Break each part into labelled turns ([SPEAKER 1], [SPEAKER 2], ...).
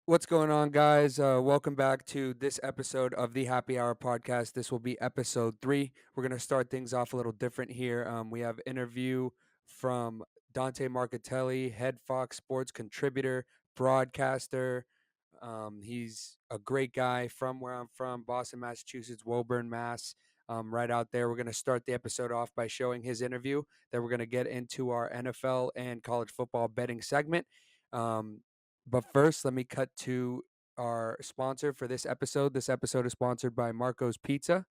[SPEAKER 1] What's going on, guys? Welcome back to this episode of the Happy Hour podcast. This will be episode 3. We're going to start things off a little different here. We have interview from Dante Marchitelli, head Fox Sports contributor, broadcaster. He's a great guy from where I'm from, Boston, Massachusetts, Woburn, Mass. Right out there. We're going to start the episode off by showing his interview. Then we're going to get into our NFL and college football betting segment. Um, but first, let me cut to our sponsor for this episode. This episode is sponsored by Marco's Pizza,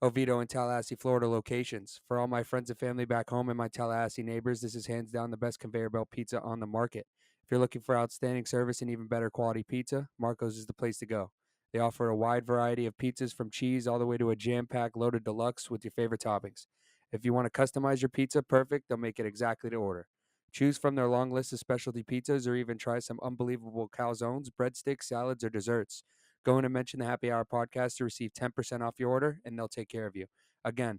[SPEAKER 1] Oviedo and Tallahassee, Florida locations. For all my friends and family back home and my Tallahassee neighbors, this is hands down the best conveyor belt pizza on the market. If you're looking for outstanding service and even better quality pizza, Marco's is the place to go. They offer a wide variety of pizzas from cheese all the way to a jam-packed loaded deluxe with your favorite toppings. If you want to customize your pizza perfect, they'll make it exactly to order. Choose from their long list of specialty pizzas or even try some unbelievable calzones, breadsticks, salads, or desserts. Go in and mention the Happy Hour podcast to receive 10% off your order, and they'll take care of you. Again,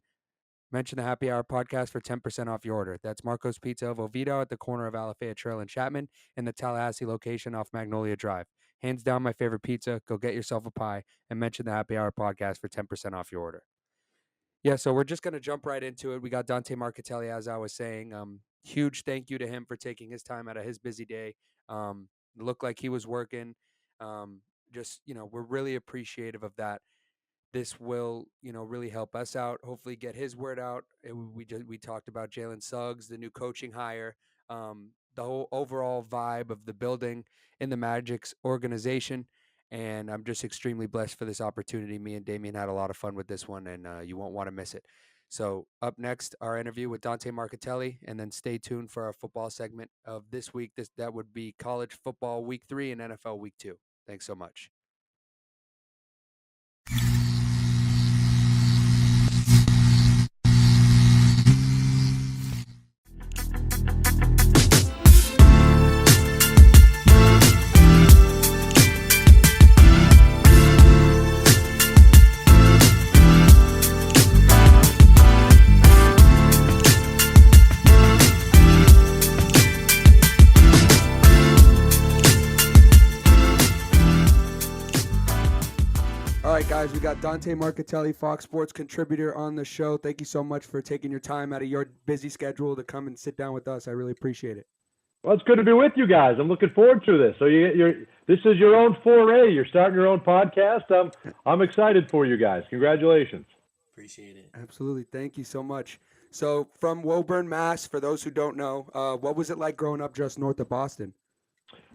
[SPEAKER 1] mention the Happy Hour podcast for 10% off your order. That's Marco's Pizza of Oviedo at the corner of Alafaya Trail and Chapman, and the Tallahassee location off Magnolia Drive. Hands down my favorite pizza. Go get yourself a pie and mention the Happy Hour podcast for 10% off your order. Yeah, so we're just going to jump right into it. We got Dante Marchitelli, as I was saying. Huge thank you to him for taking his time out of his busy day. Looked like he was working. We're really appreciative of that. This will, really help us out. Hopefully, get his word out. We talked about Jalen Suggs, the new coaching hire, the whole overall vibe of the building in the Magic's organization. And I'm just extremely blessed for this opportunity. Me and Damien had a lot of fun with this one, and you won't want to miss it. So, up next, our interview with Dante Marchitelli, and then stay tuned for our football segment of this week. That would be college football week 3 and NFL week 2. Thanks so much. All right, guys, we got Dante Marchitelli, Fox Sports contributor, on the show. Thank you so much for taking your time out of your busy schedule to come and sit down with us. I really appreciate it.
[SPEAKER 2] Well, it's good to be with you guys. I'm looking forward to this. So this is your own foray. You're starting your own podcast. I'm excited for you guys. Congratulations.
[SPEAKER 3] Appreciate it.
[SPEAKER 1] Absolutely. Thank you so much. So, from Woburn, Mass, for those who don't know, what was it like growing up just north of Boston?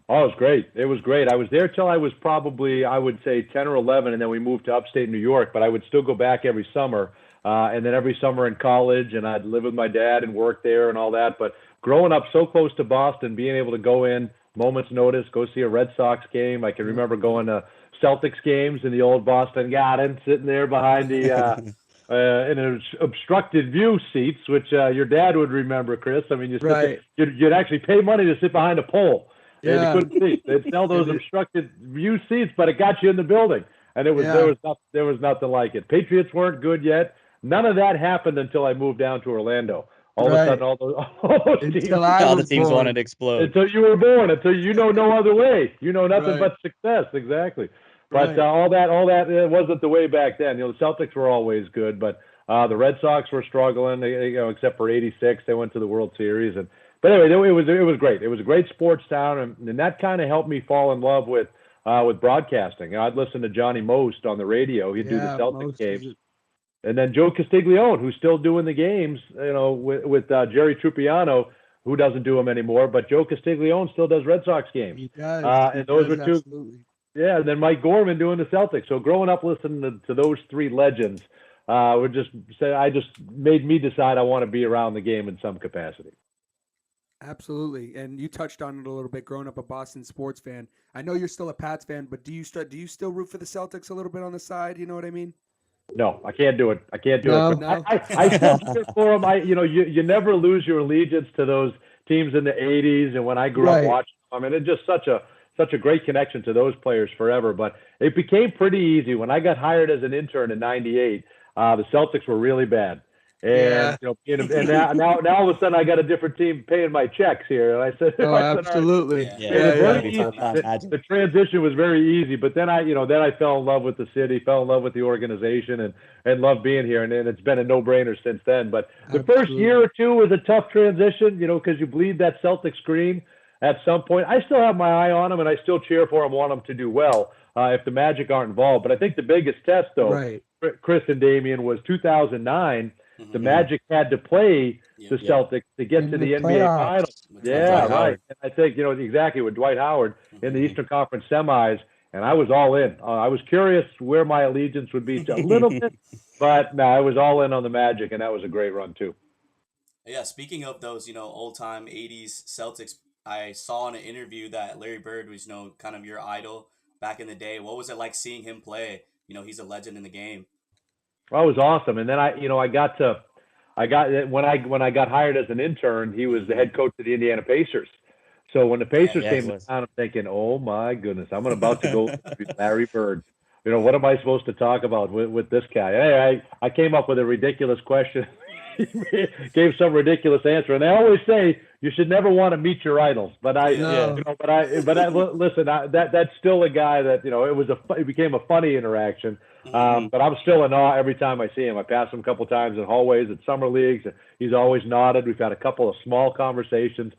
[SPEAKER 2] Oh, it was great. It was great. I was there till I was probably, I would say, 10 or 11, and then we moved to upstate New York. But I would still go back every summer, and then every summer in college, and I'd live with my dad and work there and all that. But growing up so close to Boston, being able to go in moments notice, go see a Red Sox game. I can remember going to Celtics games in the old Boston Garden, sitting there behind the in an obstructed view seats, which your dad would remember, Chris. I mean,
[SPEAKER 1] Right.
[SPEAKER 2] you'd actually pay money to sit behind a pole. And
[SPEAKER 1] Yeah.
[SPEAKER 2] you couldn't see. They'd sell those obstructed view seats, but it got you in the building. And
[SPEAKER 1] Yeah.
[SPEAKER 2] there was nothing like it. Patriots weren't good yet. None of that happened until I moved down to Orlando. All of a sudden, all those teams,
[SPEAKER 1] Until I
[SPEAKER 3] All the
[SPEAKER 1] was
[SPEAKER 3] teams
[SPEAKER 1] born.
[SPEAKER 3] wanted to explode.
[SPEAKER 2] until you were born, until you know no other way. You know nothing
[SPEAKER 1] Right.
[SPEAKER 2] but success. Exactly. But
[SPEAKER 1] Right.
[SPEAKER 2] all that wasn't the way back then. The Celtics were always good, but the Red Sox were struggling. Except for '86, they went to the World Series. But anyway, it was great. It was a great sports town, and that kind of helped me fall in love with broadcasting. I'd listen to Johnny Most on the radio. He'd do the Celtics
[SPEAKER 1] Most
[SPEAKER 2] games. And then Joe Castiglione, who's still doing the games, with Jerry Trupiano, who doesn't do them anymore, but Joe Castiglione still does Red Sox games.
[SPEAKER 1] He does.
[SPEAKER 2] And those were two.
[SPEAKER 1] Absolutely.
[SPEAKER 2] Yeah, and then Mike Gorman doing the Celtics. So growing up listening to those three legends, I just made me decide I want to be around the game in some capacity.
[SPEAKER 1] Absolutely. And you touched on it a little bit, growing up a Boston sports fan. I know you're still a Pats fan, but do you still root for the Celtics a little bit on the side? You know what I mean?
[SPEAKER 2] No, I can't do it. I can't do
[SPEAKER 1] No.
[SPEAKER 2] it. But I still cheer for them. You never lose your allegiance to those teams in the '80s, and when I grew up
[SPEAKER 1] Right.
[SPEAKER 2] watching them, I mean, it's just such a great connection to those players forever. But it became pretty easy when I got hired as an intern in '98. The Celtics were really bad, And now all of a sudden I got a different team paying my checks here, and I said,
[SPEAKER 1] Oh,
[SPEAKER 2] I said,
[SPEAKER 1] absolutely.
[SPEAKER 3] Yeah.
[SPEAKER 2] and it's very
[SPEAKER 3] Yeah.
[SPEAKER 2] easy. The transition was very easy, but then I fell in love with the city, fell in love with the organization, and loved being here, and it's been a no-brainer since then. But the first year or two was a tough transition, because you bleed that Celtics green at some point. I still have my eye on them, and I still cheer for them, want them to do well if the Magic aren't involved. But I think the biggest test, though,
[SPEAKER 1] Right.
[SPEAKER 2] Chris and Damian, was 2009. The Magic had to play the Celtics to get to the NBA Finals. Yeah, right. And I think, exactly, with Dwight Howard in the Eastern Conference semis, and I was all in. I was curious where my allegiance would be a little bit, but no, I was all in on the Magic, and that was a great run, too.
[SPEAKER 3] Yeah, speaking of those, old-time 80s Celtics, I saw in an interview that Larry Bird was, kind of your idol back in the day. What was it like seeing him play? He's a legend in the game.
[SPEAKER 2] Well, it was awesome. And then I got when I got hired as an intern, he was the head coach of the Indiana Pacers. So when the Pacers came to town, I'm thinking, oh my goodness, I'm about to go to Larry Bird. What am I supposed to talk about with this guy? Hey, I came up with a ridiculous question. Gave some ridiculous answer, and I always say you should never want to meet your idols. But listen, that's still a guy that it became a funny interaction. But I'm still in awe every time I see him. I pass him a couple times in hallways at summer leagues. He's always nodded. We've had a couple of small conversations.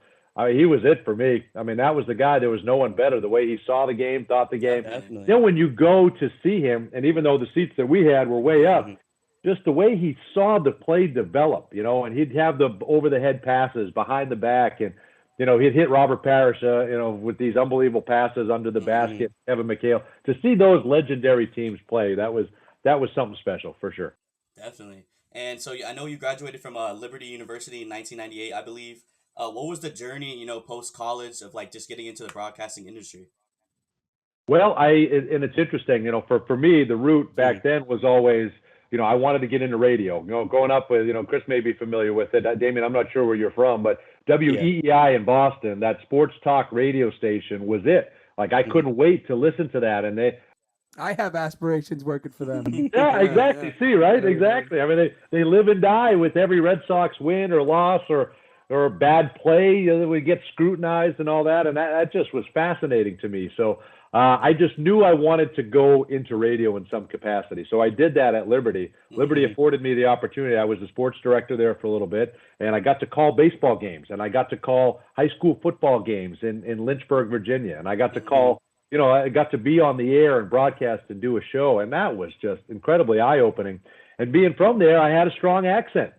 [SPEAKER 2] He was it for me. That was the guy. There was no one better. The way he saw the game, thought the game. Then when you go to see him, and even though the seats that we had were way up, just the way he saw the play develop, and he'd have the over-the-head passes behind the back, and he'd hit Robert Parrish, with these unbelievable passes under the basket. Evan McHale. To see those legendary teams play, that was something special for sure.
[SPEAKER 3] Definitely. And so I know you graduated from Liberty University in 1998, I believe. What was the journey, post college of just getting into the broadcasting industry?
[SPEAKER 2] Well, and it's interesting, for me, the route back then was always, I wanted to get into radio. Growing up with, Chris may be familiar with it. Damien, I'm not sure where you're from, but WEEI in Boston, that sports talk radio station, was it. I couldn't wait to listen to that, and
[SPEAKER 1] I have aspirations working for them.
[SPEAKER 2] Yeah, exactly. See, right? Exactly. They live and die with every Red Sox win or loss or bad play. We get scrutinized and all that, and that just was fascinating to me. So I just knew I wanted to go into radio in some capacity. So I did that at Liberty. Liberty afforded me the opportunity. I was the sports director there for a little bit, and I got to call baseball games, and I got to call high school football games in Lynchburg, Virginia, and I got to call. I got to be on the air and broadcast and do a show, and that was just incredibly eye-opening. And being from there, I had a strong accent,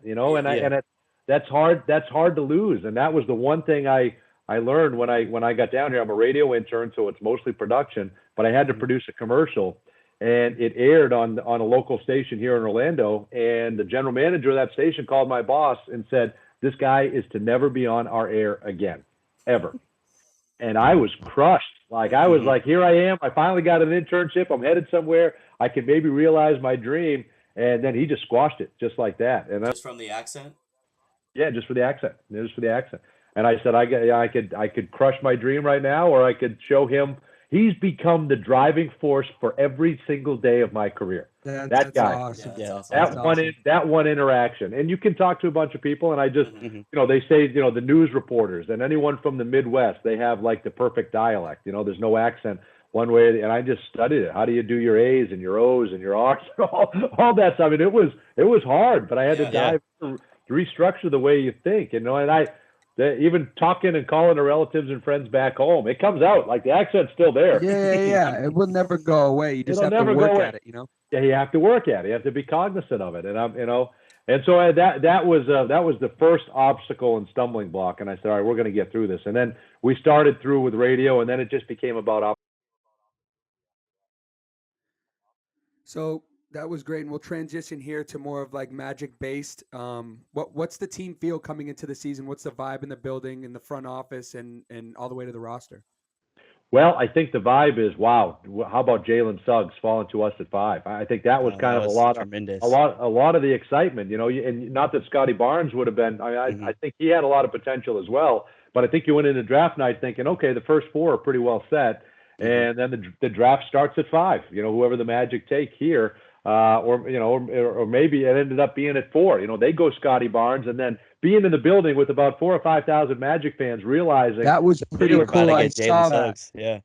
[SPEAKER 2] that's hard to lose. And that was the one thing I learned when I got down here. I'm a radio intern, so it's mostly production, but I had to produce a commercial, and it aired on a local station here in Orlando. And the general manager of that station called my boss and said, "This guy is to never be on our air again, ever." And I was crushed. I was like, here I am. I finally got an internship. I'm headed somewhere. I can maybe realize my dream. And then he just squashed it just like that. And
[SPEAKER 3] just from the accent?
[SPEAKER 2] Yeah, just for the accent. And I said, I could crush my dream right now, or I could show him. He's become the driving force for every single day of my career. That guy.
[SPEAKER 1] Awesome.
[SPEAKER 2] That one interaction. And you can talk to a bunch of people, and I just, they say, the news reporters and anyone from the Midwest, they have the perfect dialect. There's no accent one way. And I just studied it. How do you do your A's and your O's and your R's, all that stuff. It was hard, but I had to dive to restructure the way you think, and even talking and calling to relatives and friends back home, it comes out. The accent's still there.
[SPEAKER 1] Yeah. It will never go away. You just have to work at it,
[SPEAKER 2] Yeah, you have to work at it. You have to be cognizant of it. And and so that was the first obstacle and stumbling block. And I said, all right, we're going to get through this. And then we started through with radio, and then it just became about.
[SPEAKER 1] So that was great, and we'll transition here to more of Magic based. What's the team feel coming into the season? What's the vibe in the building, in the front office, and all the way to the roster?
[SPEAKER 2] Well, I think the vibe is, wow, how about Jalen Suggs falling to us at 5? I think that was kind of a lot of the excitement, and not that Scotty Barnes would have been. I think he had a lot of potential as well, but I think you went into draft night thinking, okay, the first 4 are pretty well set, and then the draft starts at 5. Whoever the Magic take here. or maybe it ended up being at 4. They go Scotty Barnes, and then being in the building with about 4,000 or 5,000 Magic fans, realizing
[SPEAKER 1] That was pretty
[SPEAKER 2] Jalen
[SPEAKER 4] About
[SPEAKER 1] cool.
[SPEAKER 4] to
[SPEAKER 1] I
[SPEAKER 4] get Jalen
[SPEAKER 1] saw that.
[SPEAKER 4] Suggs. Yeah.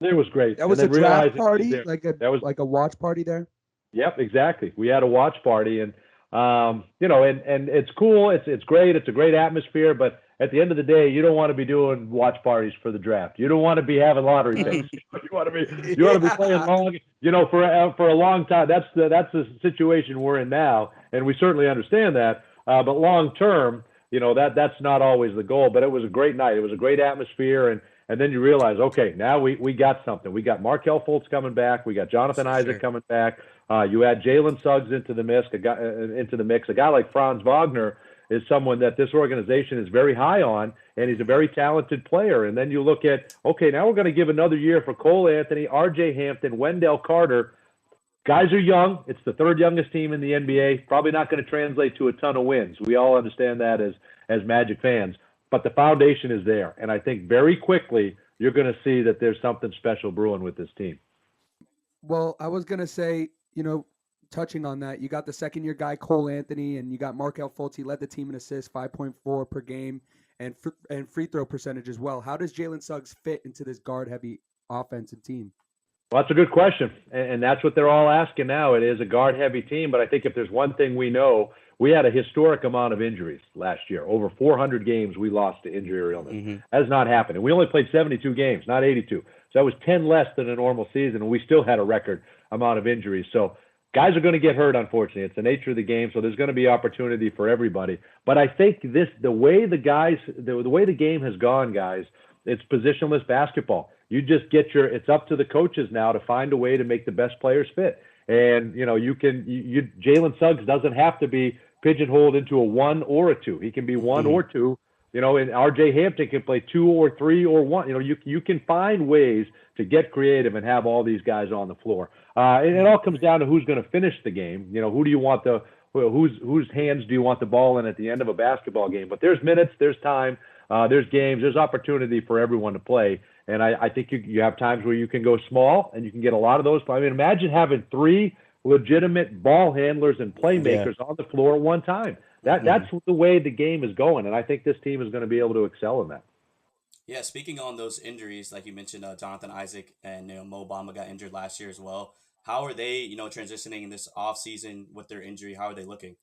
[SPEAKER 2] it was great,
[SPEAKER 1] That
[SPEAKER 2] and
[SPEAKER 1] was a
[SPEAKER 2] then
[SPEAKER 1] draft
[SPEAKER 2] realizing he's
[SPEAKER 1] party,
[SPEAKER 2] there. That was
[SPEAKER 1] like a watch party there.
[SPEAKER 2] Yep, exactly. We had a watch party, and and it's cool. It's great. It's a great atmosphere. But at the end of the day, you don't want to be doing watch parties for the draft. You don't want to be having lottery picks. You want to be playing long. For a long time. That's the situation we're in now, and we certainly understand that. But long term, that's not always the goal. But it was a great night. It was a great atmosphere, and then you realize, okay, now we got something. We got Markelle Fultz coming back. We got Jonathan Isaac coming back. You add Jalen Suggs into the mix. A guy like Franz Wagner is someone that this organization is very high on, and he's a very talented player. And then you look at, okay, now we're going to give another year for Cole Anthony, R.J. Hampton, Wendell Carter. Guys are young. It's the third youngest team in the NBA. Probably not going to translate to a ton of wins. We all understand that as Magic fans. But the foundation is there. And I think very quickly you're going to see that there's something special brewing with this team.
[SPEAKER 1] Well, I was going to say, touching on that, you got the second-year guy, Cole Anthony, and you got Markelle Fultz. He led the team in assists, 5.4 per game, and free throw percentage as well. How does Jalen Suggs fit into this guard-heavy offense and team?
[SPEAKER 2] Well, that's a good question, and that's what they're all asking now. It is a guard-heavy team, but I think if there's one thing we know, we had a historic amount of injuries last year. Over 400 games we lost to injury or illness. Mm-hmm. That has not happened. And we only played 72 games, not 82. So that was 10 less than a normal season, and we still had a record amount of injuries. So guys are going to get hurt, unfortunately. It's the nature of the game, so there's going to be opportunity for everybody. But I think the way the game has gone, guys, it's positionless basketball. You just it's up to the coaches now to find a way to make the best players fit. And, Jalen Suggs doesn't have to be pigeonholed into a 1 or a 2. He can be 1 or 2, and R.J. Hampton can play 2 or 3 or 1. You can find ways to get creative and have all these guys on the floor. And it all comes down to who's going to finish the game. Who do you want whose hands do you want the ball in at the end of a basketball game? But there's minutes, there's time, there's games, there's opportunity for everyone to play. And I think you have times where you can go small and you can get a lot of those. I mean, imagine having 3 legitimate ball handlers and playmakers on the floor at one time. That's the way the game is going, and I think this team is going to be able to excel in that.
[SPEAKER 3] Yeah, speaking on those injuries, like you mentioned, Jonathan Isaac and Mo Bamba got injured last year as well. How are they, transitioning in this offseason with their injury? How are they looking?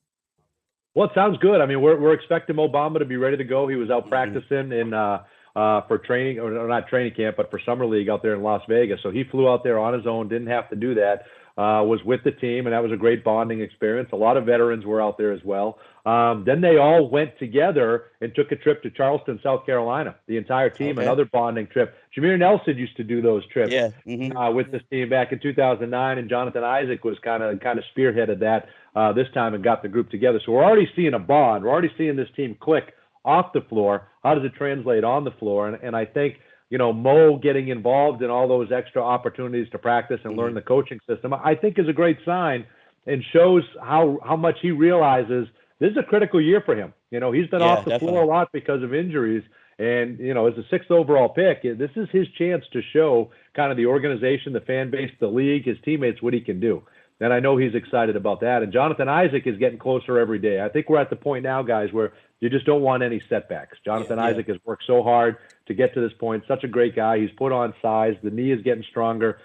[SPEAKER 2] Well, it sounds good. I mean, we're expecting Mo Bamba to be ready to go. He was out practicing in for training, or not training camp, but for summer league out there in Las Vegas. So he flew out there on his own, didn't have to do that. Was with the team, and that was a great bonding experience. A lot of veterans were out there as well. Then they all went together and took a trip to Charleston, South Carolina. The entire team, another bonding trip. Jameer Nelson used to do those trips with this team back in 2009, and Jonathan Isaac was kind of spearheaded that this time and got the group together. So we're already seeing a bond. We're already seeing this team click off the floor. How does it translate on the floor? And I think Mo getting involved in all those extra opportunities to practice and learn the coaching system, I think is a great sign and shows how much he realizes this is a critical year for him. He's been off the floor a lot because of injuries. And, as a 6th overall pick, this is his chance to show kind of the organization, the fan base, the league, his teammates, what he can do. And I know he's excited about that. And Jonathan Isaac is getting closer every day. I think we're at the point now, guys, where you just don't want any setbacks. Jonathan Isaac has worked so hard to get to this point. Such a great guy. He's put on size. The knee is getting stronger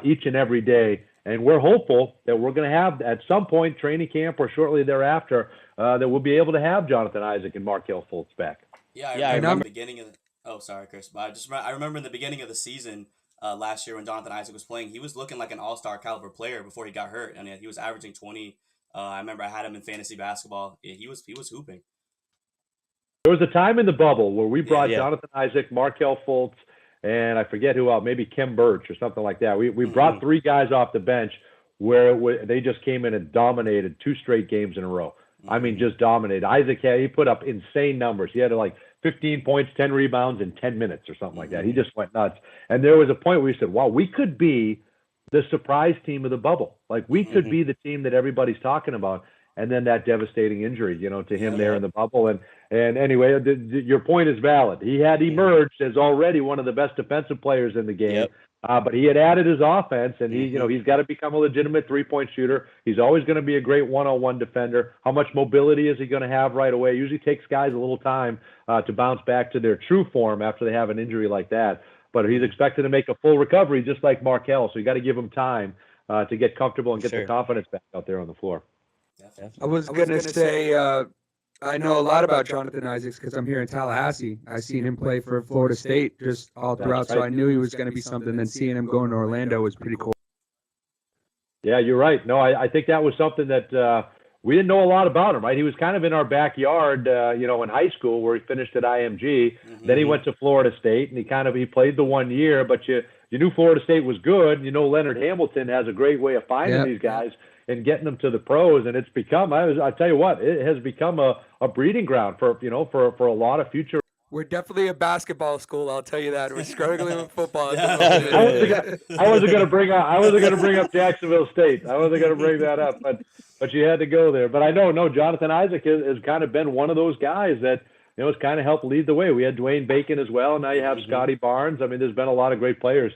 [SPEAKER 2] each and every day. And we're hopeful that we're going to have, at some point, training camp or shortly thereafter, that we'll be able to have Jonathan Isaac and Markelle Fultz back.
[SPEAKER 3] I remember the beginning of sorry, Chris. But I remember in the beginning of the season last year when Jonathan Isaac was playing, he was looking like an all-star caliber player before he got hurt. And he was averaging 20. I remember I had him in fantasy basketball. He was hooping.
[SPEAKER 2] There was a time in the bubble where we brought Jonathan Isaac, Markelle Fultz, and I forget who else, maybe Kim Birch or something like that. We brought 3 guys off the bench where they just came in and dominated 2 straight games in a row. I mean, just dominated. Isaac he put up insane numbers. He had like 15 points, 10 rebounds in 10 minutes or something like that. He just went nuts. And there was a point where we said, wow, we could be the surprise team of the bubble. Like we could be the team that everybody's talking about. And then that devastating injury, to him there in the bubble. And anyway, your point is valid. He had emerged as already one of the best defensive players in the game. But he had added his offense, and he's got to become a legitimate three-point shooter. He's always going to be a great one-on-one defender. How much mobility is he going to have right away? It usually takes guys a little time to bounce back to their true form after they have an injury like that. But he's expected to make a full recovery just like Markelle, so you got to give him time to get comfortable and get the confidence back out there on the floor.
[SPEAKER 1] I was going to say I know a lot about Jonathan Isaacs because I'm here in Tallahassee. I seen him play for Florida State just all throughout, so I knew he was going to be something. Then seeing him going to Orlando was pretty cool.
[SPEAKER 2] Yeah, you're right. No, I think that was something that we didn't know a lot about him, right? He was kind of in our backyard, in high school where he finished at IMG. Mm-hmm. Then he went to Florida State, and he played the 1 year, but you knew Florida State was good. Leonard Hamilton has a great way of finding these guys and getting them to the pros, and it's become, I tell you what, it has become a breeding ground for a lot of future.
[SPEAKER 1] We're definitely a basketball school, I'll tell you that. We're struggling with football.
[SPEAKER 2] I wasn't going to bring up Jacksonville State. I wasn't going to bring that up, but you had to go there. But I know Jonathan Isaac has kind of been one of those guys that has kind of helped lead the way. We had Dwayne Bacon as well, and now you have Scotty Barnes. I mean, there's been a lot of great players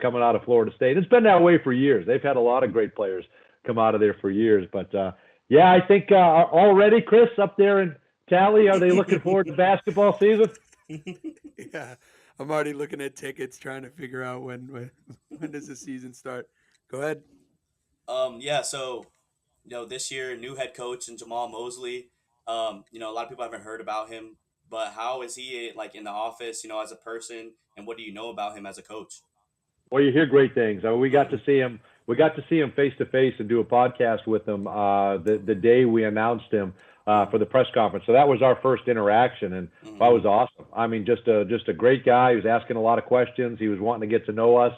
[SPEAKER 2] coming out of Florida State. It's been that way for years. They've had a lot of great players come out of there for years. But I think already, Chris, up there in Tally, are they looking forward to basketball season?
[SPEAKER 1] Yeah, I'm already looking at tickets, trying to figure out when does the season start. Go ahead.
[SPEAKER 3] So this year, new head coach and Jamahl Mosley. A lot of people haven't heard about him, but how is he like in the office? As a person, and what do you know about him as a coach?
[SPEAKER 2] Well, you hear great things. I mean, we got to see him. We got to see him face to face and do a podcast with him the day we announced him for the press conference. So that was our first interaction, and that was awesome. I mean, just a great guy. He was asking a lot of questions. He was wanting to get to know us,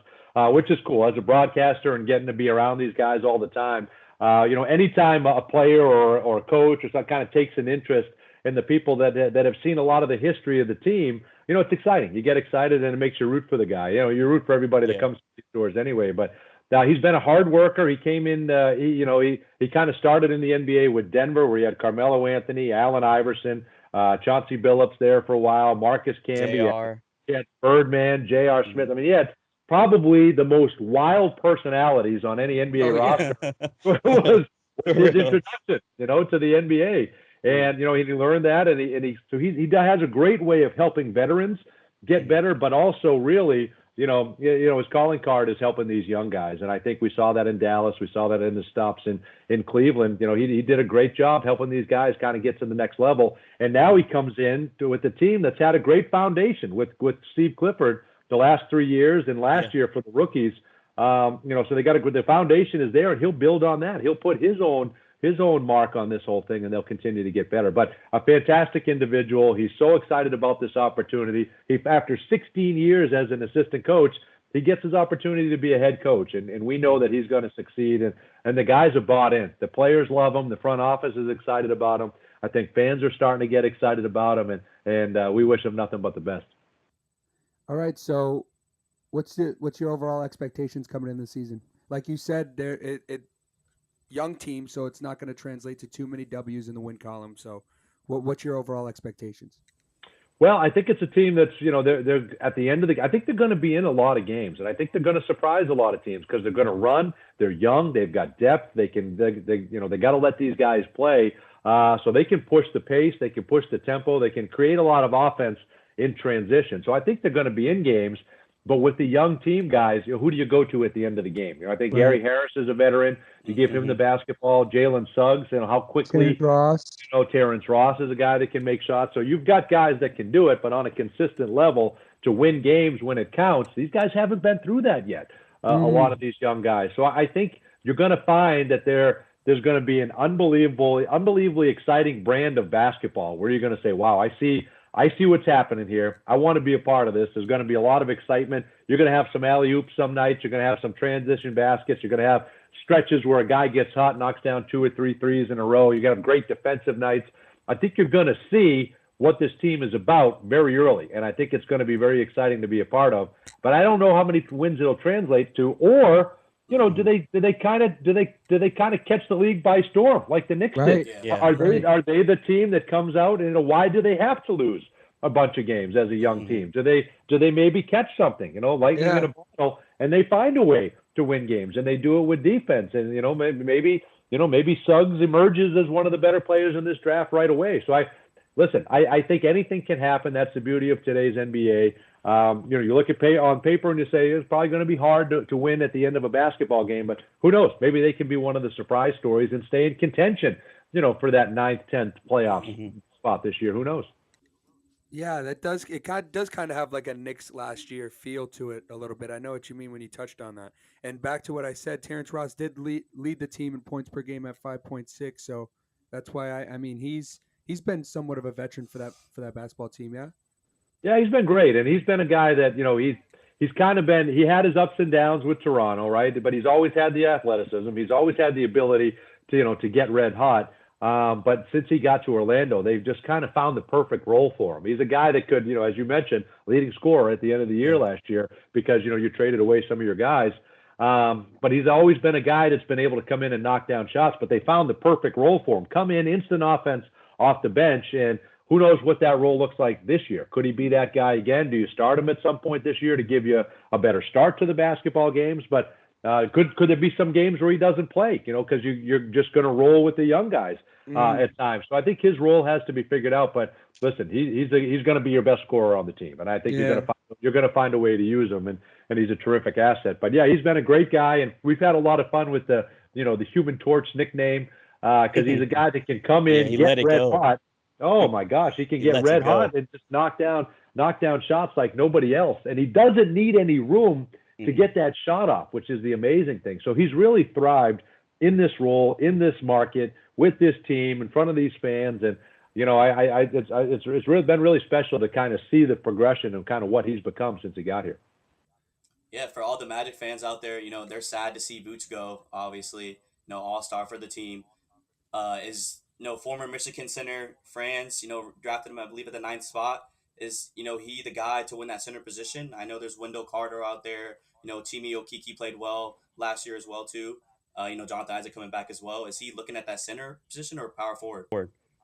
[SPEAKER 2] which is cool as a broadcaster and getting to be around these guys all the time. Anytime a player or a coach or some kind of takes an interest in the people that have seen a lot of the history of the team, it's exciting. You get excited and it makes you root for the guy. You root for everybody that comes to these doors anyway. But he's been a hard worker. He came in, he kind of started in the NBA with Denver, where he had Carmelo Anthony, Allen Iverson, Chauncey Billups there for a while, Marcus Camby, he had Birdman, J.R. Smith. I mean, he had probably the most wild personalities on any NBA roster. was his introduction, to the NBA. And he learned that, and he has a great way of helping veterans get better, but also really, his calling card is helping these young guys. And I think we saw that in Dallas. We saw that in the stops in Cleveland. He did a great job helping these guys kind of get to the next level. And now he comes in with a team that's had a great foundation with Steve Clifford the last 3 years and last year for the rookies. So they got the foundation is there, and he'll build on that. He'll put his own mark on this whole thing, and they'll continue to get better. But a fantastic individual. He's so excited about this opportunity. After 16 years as an assistant coach, he gets his opportunity to be a head coach, and we know that he's going to succeed. And the guys have bought in. The players love him. The front office is excited about him. I think fans are starting to get excited about him, and we wish him nothing but the best.
[SPEAKER 1] All right, so what's your overall expectations coming in the season? Like you said, it young team, so it's not going to translate to too many W's in the win column. So what's your overall expectations?
[SPEAKER 2] Well, I think it's a team that's, they're at the end of I think they're going to be in a lot of games, and I think they're going to surprise a lot of teams because they're going to run. They're young. They've got depth. They got to let these guys play so they can push the pace. They can push the tempo. They can create a lot of offense in transition. So I think they're going to be in games. But with the young team guys, who do you go to at the end of the game? I think Gary Harris is a veteran. You give him the basketball. Jalen Suggs, how quickly. Terrence Ross is a guy that can make shots. So you've got guys that can do it, but on a consistent level to win games when it counts. These guys haven't been through that yet, a lot of these young guys. So I think you're going to find that there's going to be an unbelievably exciting brand of basketball where you're going to say, wow, I see what's happening here. I want to be a part of this. There's going to be a lot of excitement. You're going to have some alley-oops some nights. You're going to have some transition baskets. You're going to have stretches where a guy gets hot, knocks down 2 or 3 threes in a row. You're going to have great defensive nights. I think you're going to see what this team is about very early, and I think it's going to be very exciting to be a part of. But I don't know how many wins it'll translate to, or do they kind of catch the league by storm like the Knicks did?
[SPEAKER 3] Yeah.
[SPEAKER 2] Are they the team that comes out and why do they have to lose a bunch of games as a young team? Do they maybe catch something, lightning in a bottle, and they find a way to win games, and they do it with defense. And maybe Suggs emerges as one of the better players in this draft right away. So I think anything can happen. That's the beauty of today's NBA. You look at on paper and you say it's probably going to be hard to win at the end of a basketball game, but who knows? Maybe they can be one of the surprise stories and stay in contention, for that 9th, 10th playoff spot this year. Who knows?
[SPEAKER 1] Yeah, it does kind of have like a Knicks last year feel to it a little bit. I know what you mean when you touched on that. And back to what I said, Terrence Ross did lead the team in points per game at 5.6. So that's why I mean he's been somewhat of a veteran for that basketball team. Yeah.
[SPEAKER 2] Yeah, he's been great, and he's been a guy that he's kind of been. He had his ups and downs with Toronto, right? But he's always had the athleticism. He's always had the ability to get red hot. But since he got to Orlando, they've just kind of found the perfect role for him. He's a guy that could, as you mentioned, leading scorer at the end of the year last year because you traded away some of your guys. But he's always been a guy that's been able to come in and knock down shots. But they found the perfect role for him. Come in, instant offense off the bench, and who knows what that role looks like this year? Could he be that guy again? Do you start him at some point this year to give you a better start to the basketball games? But could there be some games where he doesn't play? Because you're just going to roll with the young guys at times. So I think his role has to be figured out. But listen, he's going to be your best scorer on the team, and I think you're going to find a way to use him, and he's a terrific asset. But yeah, he's been a great guy, and we've had a lot of fun with the Human Torch nickname because he's a guy that can come in, get red hot. Oh my gosh, he can get red hot and just knock down shots like nobody else. And he doesn't need any room to get that shot off, which is the amazing thing. So he's really thrived in this role, in this market, with this team, in front of these fans. And, it's really been really special to kind of see the progression of kind of what he's become since he got here.
[SPEAKER 3] Yeah, for all the Magic fans out there, they're sad to see Vooch go, obviously, all-star for the team. Former Michigan center Franz, drafted him, I believe, at the 9th spot. Is, he the guy to win that center position? I know there's Wendell Carter out there. Chimi Okiki played well last year as well, too. Jonathan Isaac coming back as well. Is he looking at that center position or power forward?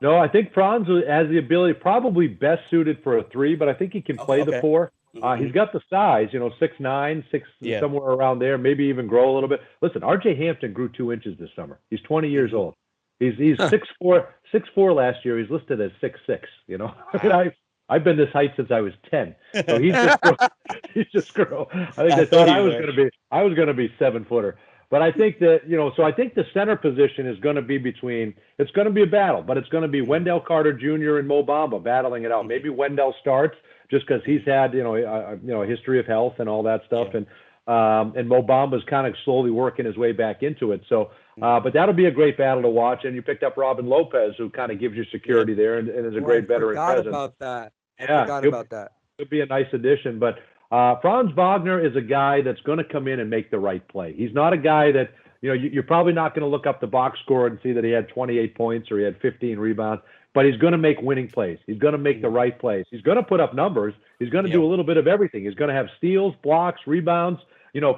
[SPEAKER 2] No, I think Franz has the ability, probably best suited for a 3, but I think he can play the 4. He's got the size, 6'9", somewhere around there, maybe even grow a little bit. Listen, R.J. Hampton grew 2 inches this summer. He's 20 years old. He's 6'4" last year. He's listed as 6'6". I mean, I've been this height since I was 10. So he's just grow. I think they thought I was going to be 7-footer. But I think that so I think the center position is going to be it's going to be a battle, but it's going to be Wendell Carter Jr. and Mo Bamba battling it out. Maybe Wendell starts just because he's had a history of health and all that stuff, and Mo Bamba's kind of slowly working his way back into it. So, but that'll be a great battle to watch. And you picked up Robin Lopez, who kind of gives you security there and is a great veteran presence.
[SPEAKER 1] I forgot about that.
[SPEAKER 2] Could be a nice addition. But Franz Wagner is a guy that's going to come in and make the right play. He's not a guy that, you're probably not going to look up the box score and see that he had 28 points or he had 15 rebounds. But he's going to make winning plays. He's going to make the right plays. He's going to put up numbers. He's going to do a little bit of everything. He's going to have steals, blocks, rebounds.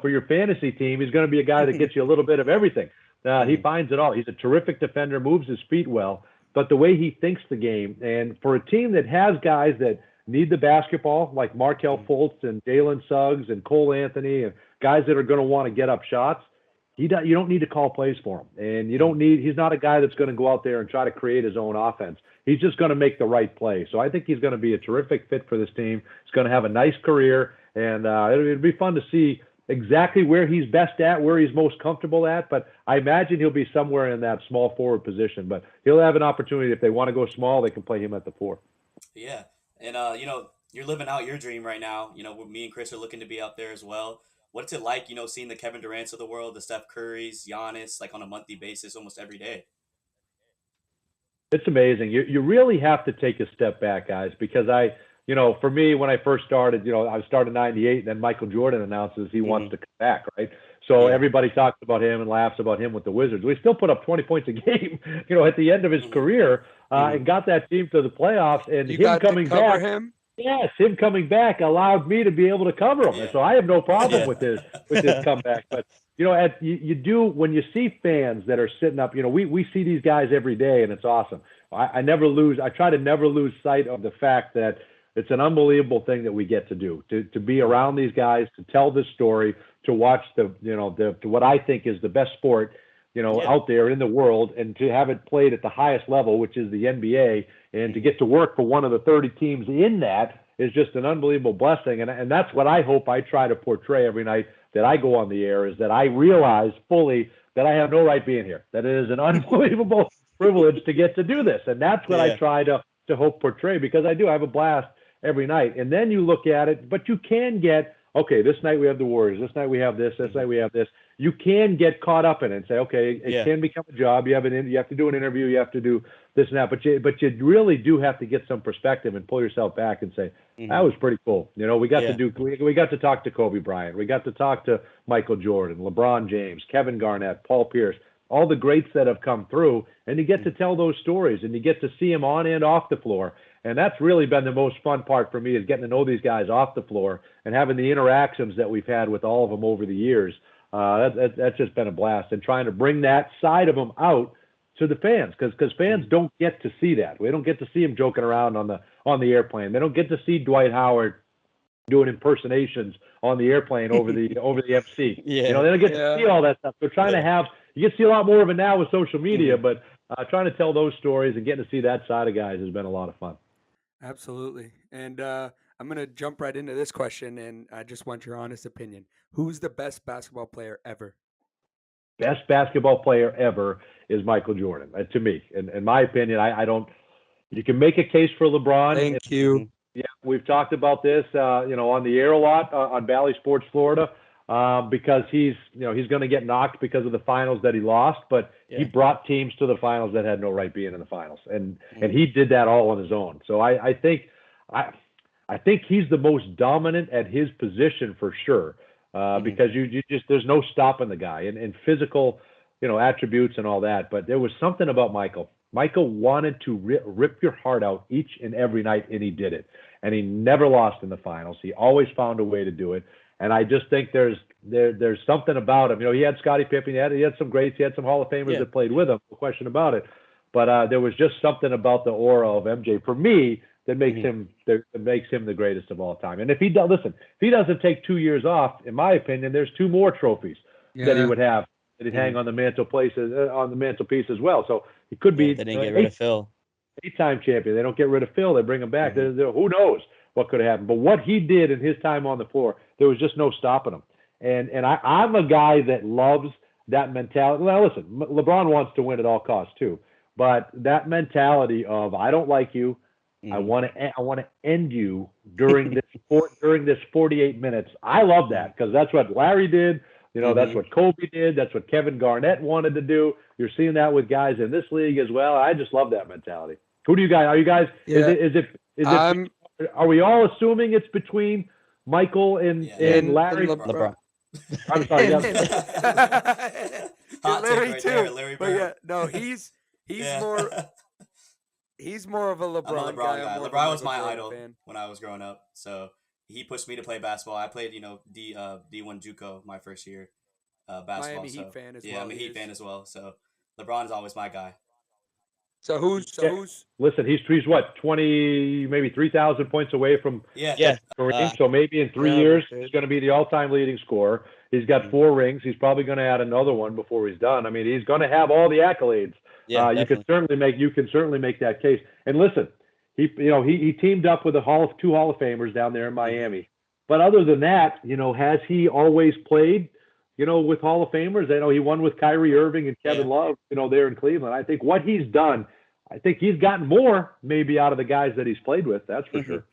[SPEAKER 2] For your fantasy team, he's going to be a guy that gets you a little bit of everything. He finds it all. He's a terrific defender, moves his feet well. But the way he thinks the game, and for a team that has guys that need the basketball, like Markelle Fultz and Jalen Suggs and Cole Anthony, and guys that are going to want to get up shots, you don't need to call plays for him. And he's not a guy that's going to go out there and try to create his own offense. He's just going to make the right play. So I think he's going to be a terrific fit for this team. He's going to have a nice career, and it'll be fun to see exactly where he's best at, where he's most comfortable at. But I imagine he'll be somewhere in that small forward position. But he'll have an opportunity. If they want to go small, they can play him at the 4.
[SPEAKER 3] Yeah. And, you're living out your dream right now. Me and Chris are looking to be out there as well. What's it like, seeing the Kevin Durant's of the world, the Steph Curry's, Giannis, like on a monthly basis, almost every day?
[SPEAKER 2] It's amazing. You really have to take a step back, guys, because for me, when I first started, I started in 98, and then Michael Jordan announces he wants to come back, right? So everybody talks about him and laughs about him with the Wizards. We still put up 20 points a game, at the end of his career, and got that team to the playoffs. And him coming back, him coming back allowed me to be able to cover him. And so I have no problem with his comeback. But you do when you see fans that are sitting up. We see these guys every day, and it's awesome. I try to never lose sight of the fact that It's an unbelievable thing that we get to do, to be around these guys, to tell this story, to watch what I think is the best sport, out there in the world, and to have it played at the highest level, which is the NBA, and to get to work for one of the 30 teams in that is just an unbelievable blessing. And that's what I hope I try to portray every night that I go on the air, is that I realize fully that I have no right being here, that it is an unbelievable privilege to get to do this. And that's what I try to hope portray, because I have a blast every night. And then you look at it, but you can get, okay, this night we have the Warriors, this night we have this night we have this. You can get caught up in it and say, okay, it can become a job. You have to do an interview, you have to do this and that, but you really do have to get some perspective and pull yourself back and say, that was pretty cool. We got to talk to Kobe Bryant, we got to talk to Michael Jordan, LeBron James, Kevin Garnett, Paul Pierce, all the greats that have come through, and you get to tell those stories, and you get to see them on and off the floor. And that's really been the most fun part for me, is getting to know these guys off the floor and having the interactions that we've had with all of them over the years. That's just been a blast, and trying to bring that side of them out to the fans, because fans don't get to see that. We don't get to see them joking around on the airplane. They don't get to see Dwight Howard doing impersonations on the airplane over the MC. They don't get to see all that stuff. They're trying to have. You get to see a lot more of it now with social media, but trying to tell those stories and getting to see that side of guys has been a lot of fun.
[SPEAKER 1] Absolutely. And I'm going to jump right into this question, and I just want your honest opinion. Who's the best basketball player ever?
[SPEAKER 2] Best basketball player ever is Michael Jordan, to me. In my opinion, I don't – you can make a case for LeBron.
[SPEAKER 1] Thank you.
[SPEAKER 2] Yeah, we've talked about this, on the air a lot on Valley Sports Florida, because he's going to get knocked because of the finals that he lost, but he brought teams to the finals that had no right being in the finals, and he did that all on his own. So I think he's the most dominant at his position for sure, because you just there's no stopping the guy and physical, attributes and all that. But there was something about Michael. Michael wanted to rip your heart out each and every night, and he did it. And he never lost in the finals. He always found a way to do it. And I just think there's something about him. He had Scottie Pippen, he had some greats, he had some Hall of Famers that played with him, no question about it. But there was just something about the aura of MJ for me that makes him the greatest of all time. And if he doesn't take 2 years off, in my opinion, there's 2 more trophies that he would have that he'd hang on the mantelpiece as well. So he could be.
[SPEAKER 4] They didn't get rid of Phil.
[SPEAKER 2] 8-time champion. They don't get rid of Phil. They bring him back. Who knows what could have happened? But what he did in his time on the floor, there was just no stopping him. And I'm a guy that loves that mentality. Now, listen, LeBron wants to win at all costs too. But that mentality of, I don't like you, I want to end you during this 48 minutes. I love that, because that's what Larry did. That's what Kobe did. That's what Kevin Garnett wanted to do. You're seeing that with guys in this league as well. I just love that mentality. Who do you guys? Are you guys?
[SPEAKER 1] Yeah.
[SPEAKER 2] Are we all assuming it's between Michael and Larry?
[SPEAKER 1] And LeBron.
[SPEAKER 2] I'm sorry.
[SPEAKER 1] Larry too.
[SPEAKER 3] There, Larry Bird.
[SPEAKER 1] He's more. He's more of a LeBron,
[SPEAKER 3] I'm a LeBron guy. LeBron was my idol
[SPEAKER 1] fan.
[SPEAKER 3] when I was growing up, so he pushed me to play basketball. I played, D1 JUCO my first year, basketball.
[SPEAKER 1] Miami Heat fan as well.
[SPEAKER 3] Yeah, I'm a Heat fan as well. So LeBron is always my guy.
[SPEAKER 1] So who's?
[SPEAKER 2] Listen, he's what, 20, maybe 3,000 points away from Kareem. So maybe in 3 years he's going to be the all-time leading scorer. He's got 4 rings. He's probably going to add another one before he's done. I mean, he's going to have all the accolades.
[SPEAKER 4] Yeah,
[SPEAKER 2] you can certainly make that case. And listen, he teamed up with 2 Hall of Famers down there in Miami. But other than that, has he always played, with Hall of Famers? I know he won with Kyrie Irving and Kevin Love, there in Cleveland. I think what he's done, I think he's gotten more maybe out of the guys that he's played with. That's for sure.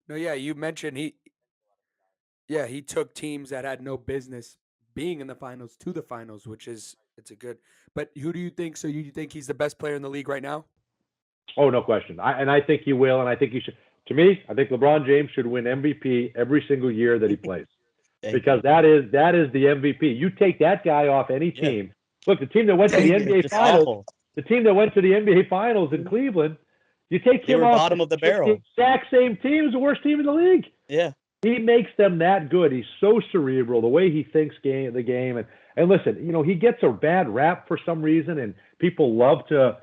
[SPEAKER 1] No, you mentioned he took teams that had no business being in the finals to the finals, which is it's a good. But who do you think? So you think he's the best player in the league right now?
[SPEAKER 2] Oh, no question. I think he will, and I think he should. To me, I think LeBron James should win MVP every single year that he plays, because that is the MVP. You take that guy off any team. Look, the team that went to the NBA Finals, the team that went to the NBA Finals in Cleveland, you take him off.
[SPEAKER 4] Bottom of the barrel.
[SPEAKER 2] The exact same team is the worst team in the league.
[SPEAKER 4] Yeah.
[SPEAKER 2] He makes them that good. He's so cerebral, the way he thinks the game. And listen, he gets a bad rap for some reason, and people love to,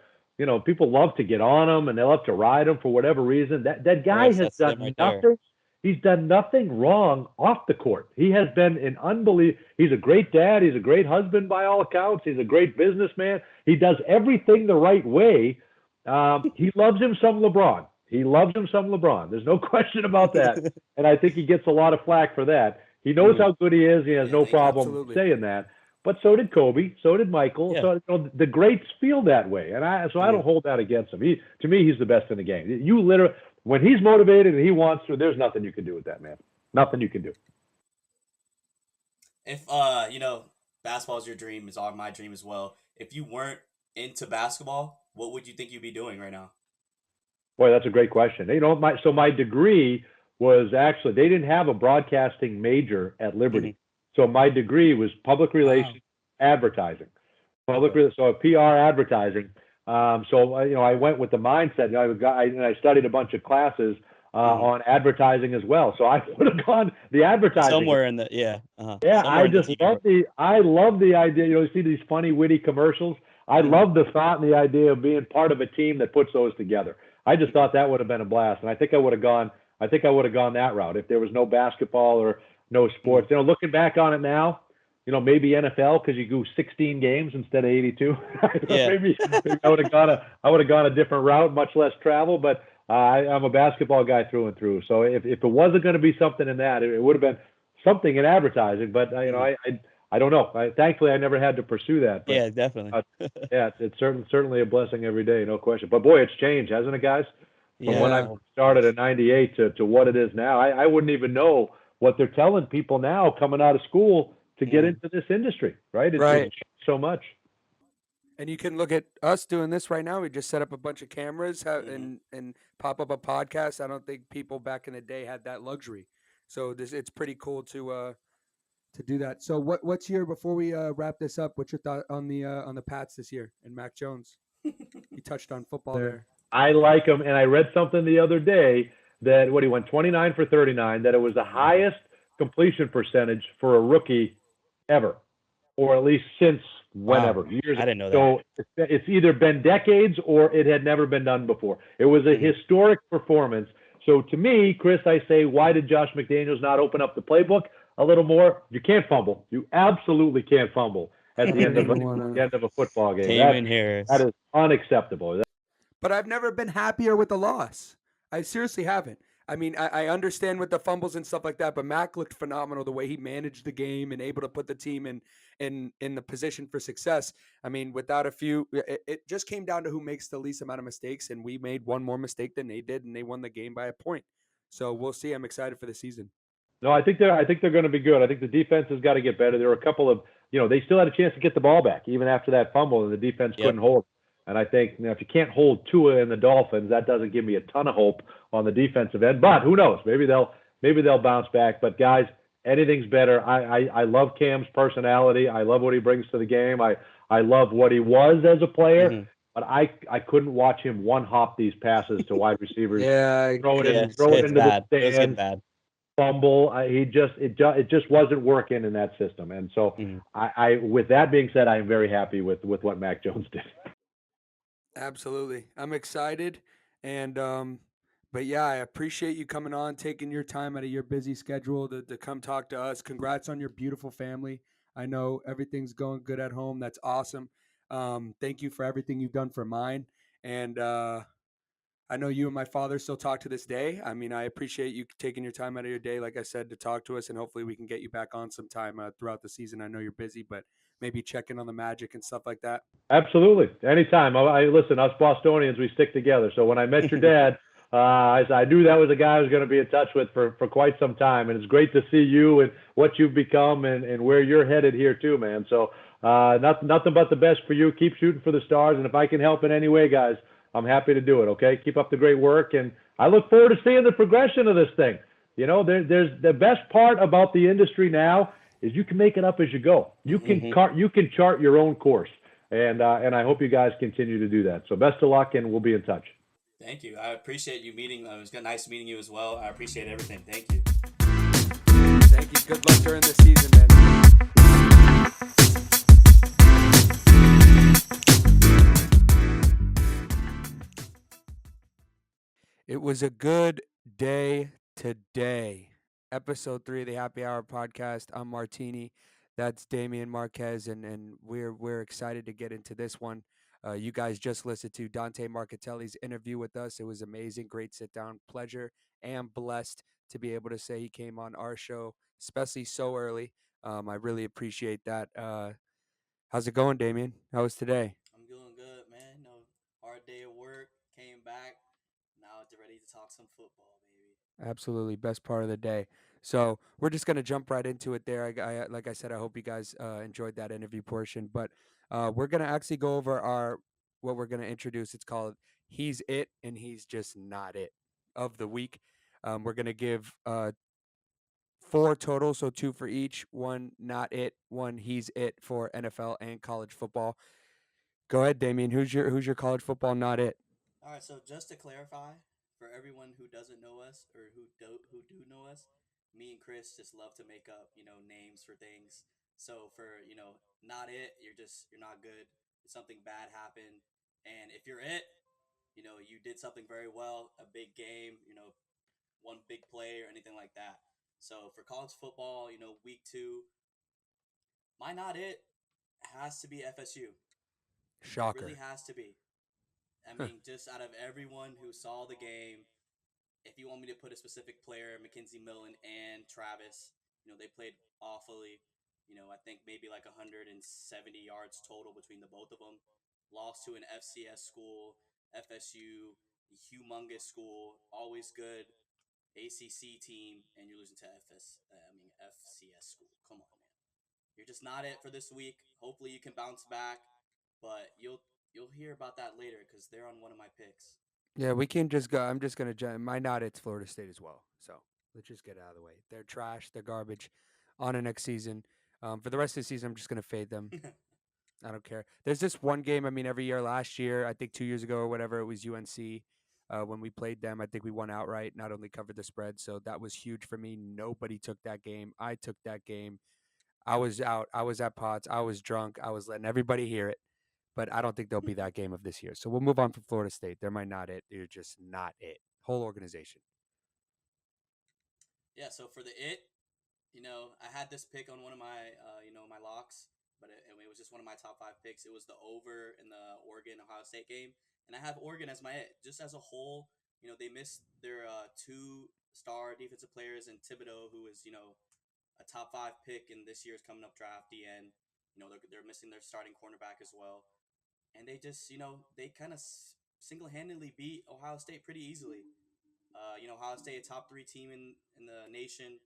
[SPEAKER 2] people love to get on him and they love to ride him for whatever reason. That guy
[SPEAKER 4] Yes,
[SPEAKER 2] has
[SPEAKER 4] that's them
[SPEAKER 2] done
[SPEAKER 4] right there.
[SPEAKER 2] nothing. He's done nothing wrong off the court. He has been an unbelievable. He's a great dad. He's a great husband by all accounts. He's a great businessman. He does everything the right way. He loves him some LeBron. There's no question about that. And I think he gets a lot of flack for that. He knows how good he is. He has no problem
[SPEAKER 1] absolutely.
[SPEAKER 2] saying that. But so did Kobe. So did Michael.
[SPEAKER 4] Yeah.
[SPEAKER 2] So the greats feel that way. And I don't hold that against him. To me, he's the best in the game. You literally, when he's motivated and he wants to, there's nothing you can do with that, man. Nothing you can do.
[SPEAKER 3] If basketball is your dream, is all my dream as well. If you weren't into basketball, what would you think you'd be doing right now?
[SPEAKER 2] Boy, that's a great question. My degree was actually, they didn't have a broadcasting major at Liberty. So my degree was public relations, advertising, so PR advertising. I went with the mindset. I studied a bunch of classes on advertising as well. So I would have gone the advertising
[SPEAKER 4] somewhere in the Yeah.
[SPEAKER 2] I love the idea. You see these funny, witty commercials. I love the thought and the idea of being part of a team that puts those together. I just thought that would have been a blast, and I think I would have gone that route if there was no basketball or no sports. Looking back on it now, maybe NFL, because you go 16 games instead of 82. maybe I would have gone a different route, much less travel. But I'm a basketball guy through and through. So if it wasn't going to be something in that, it would have been something in advertising. But I don't know. Thankfully, I never had to pursue that. But,
[SPEAKER 4] yeah, definitely.
[SPEAKER 2] It's certainly a blessing every day, no question. But boy, it's changed, hasn't it, guys? From when I started in '98 to what it is now. I wouldn't even know what they're telling people now coming out of school to get into this industry, right? It's changed so much.
[SPEAKER 1] And you can look at us doing this right now. We just set up a bunch of cameras and pop up a podcast. I don't think people back in the day had that luxury. So it's pretty cool to do that. So what's your, before we wrap this up, what's your thought on the Pats this year and Mac Jones? You touched on football there.
[SPEAKER 2] I like him, and I read something the other day that he went 29 for 39, that it was the highest completion percentage for a rookie ever, or at least since whenever. Years
[SPEAKER 4] I didn't know
[SPEAKER 2] that. So it's either been decades or it had never been done before. It was a historic performance. So to me, Chris, I say, why did Josh McDaniels not open up the playbook a little more? You can't fumble. You absolutely can't fumble at the end of a football game. That is unacceptable.
[SPEAKER 1] But I've never been happier with the loss. I seriously haven't. I mean, I understand with the fumbles and stuff like that, but Mac looked phenomenal the way he managed the game and able to put the team in the position for success. I mean, without a few, it just came down to who makes the least amount of mistakes, and we made one more mistake than they did, and they won the game by a point. So we'll see. I'm excited for the season.
[SPEAKER 2] No, I think they're going to be good. I think the defense has got to get better. There were a couple of, they still had a chance to get the ball back even after that fumble, and the defense couldn't hold. And I think if you can't hold Tua and the Dolphins, that doesn't give me a ton of hope on the defensive end. But who knows? Maybe they'll bounce back. But guys, anything's better. I love Cam's personality. I love what he brings to the game. I love what he was as a player. But I couldn't watch him one hop these passes to wide receivers. Throw it into the stand. Fumble. It just wasn't working in that system. And so I with that being said, I am very happy with what Mac Jones did.
[SPEAKER 1] Absolutely. I'm excited. And, but yeah, I appreciate you coming on, taking your time out of your busy schedule to come talk to us. Congrats on your beautiful family. I know everything's going good at home. That's awesome. Thank you for everything you've done for mine. And, I know you and my father still talk to this day. I mean, I appreciate you taking your time out of your day, like I said, to talk to us, and hopefully we can get you back on sometime throughout the season. I know you're busy, but maybe check in on the Magic and stuff like that.
[SPEAKER 2] Absolutely. Anytime. Listen, us Bostonians, we stick together. So when I met your dad, I knew that was a guy I was going to be in touch with for quite some time. And it's great to see you and what you've become and where you're headed here too, man. So nothing but the best for you. Keep shooting for the stars. And if I can help in any way, guys, I'm happy to do it. Okay. Keep up the great work. And I look forward to seeing the progression of this thing. There's the best part about the industry now is you can make it up as you go. You can chart your own course. And I hope you guys continue to do that. So best of luck, and we'll be in touch.
[SPEAKER 3] Thank you. I appreciate you meeting. It was nice meeting you as well. I appreciate everything. Thank you.
[SPEAKER 1] Thank you. Good luck during the season, man. It was a good day today. Episode 3 of the Happy Hour podcast. I'm Martini. That's Damian Marquez, and we're excited to get into this one. You guys just listened to Dante Marchitelli's interview with us. It was amazing, great sit down, pleasure, and blessed to be able to say he came on our show, especially so early. I really appreciate that. How's it going, Damian? How was today?
[SPEAKER 3] I'm doing good, man. Hard day of work, came back. Now it's ready to talk some football, baby.
[SPEAKER 1] Absolutely, best part of the day. So we're just gonna jump right into it. There, like I said, I hope you guys enjoyed that interview portion. But we're gonna actually go over our what we're gonna introduce. It's called "He's It" and "He's Just Not It" of the week. We're gonna give four total, so two for each. One not it, one he's it for NFL and college football. Go ahead, Damien. Who's your college football not it?
[SPEAKER 3] All right, so just to clarify, for everyone who doesn't know us or who do know us, me and Chris just love to make up, names for things. So for, not it, you're not good. Something bad happened. And if you're it, you did something very well, a big game, one big play or anything like that. So for college football, week 2, my not it has to be FSU. It really
[SPEAKER 1] Shocker.
[SPEAKER 3] has to be. I mean, just out of everyone who saw the game, if you want me to put a specific player, Mackenzie Milton and Travis, they played awfully. I think maybe like 170 yards total between the both of them. Lost to an FCS school, FSU, humongous school, always good ACC team, and you're losing to FCS school. Come on, man. You're just not it for this week. Hopefully you can bounce back, but you'll hear about that later because they're on one of my picks.
[SPEAKER 1] Yeah, we can just go. I'm just gonna jump. My not it's Florida State as well. So let's just get it out of the way. They're trash. They're garbage. On to next season. For the rest of the season, I'm just gonna fade them. I don't care. There's this one game. I mean, every year. Last year, I think 2 years ago or whatever, it was UNC. When we played them, I think we won outright. Not only covered the spread, so that was huge for me. Nobody took that game. I took that game. I was out. I was at Pots. I was drunk. I was letting everybody hear it. But I don't think they'll be that game of this year. So we'll move on from Florida State. They're my not it. They're just not it. Whole organization.
[SPEAKER 3] Yeah, so for the it, I had this pick on one of my, my locks, but it was just one of my top 5 picks. It was the over in the Oregon Ohio State game, and I have Oregon as my it. Just as a whole, they missed their 2-star defensive players in Thibodeau, who is a top 5 pick in this year's coming up draft. DN, they're missing their starting cornerback as well, and they just they kind of single handedly beat Ohio State pretty easily. Ohio State, a top 3 team in the nation.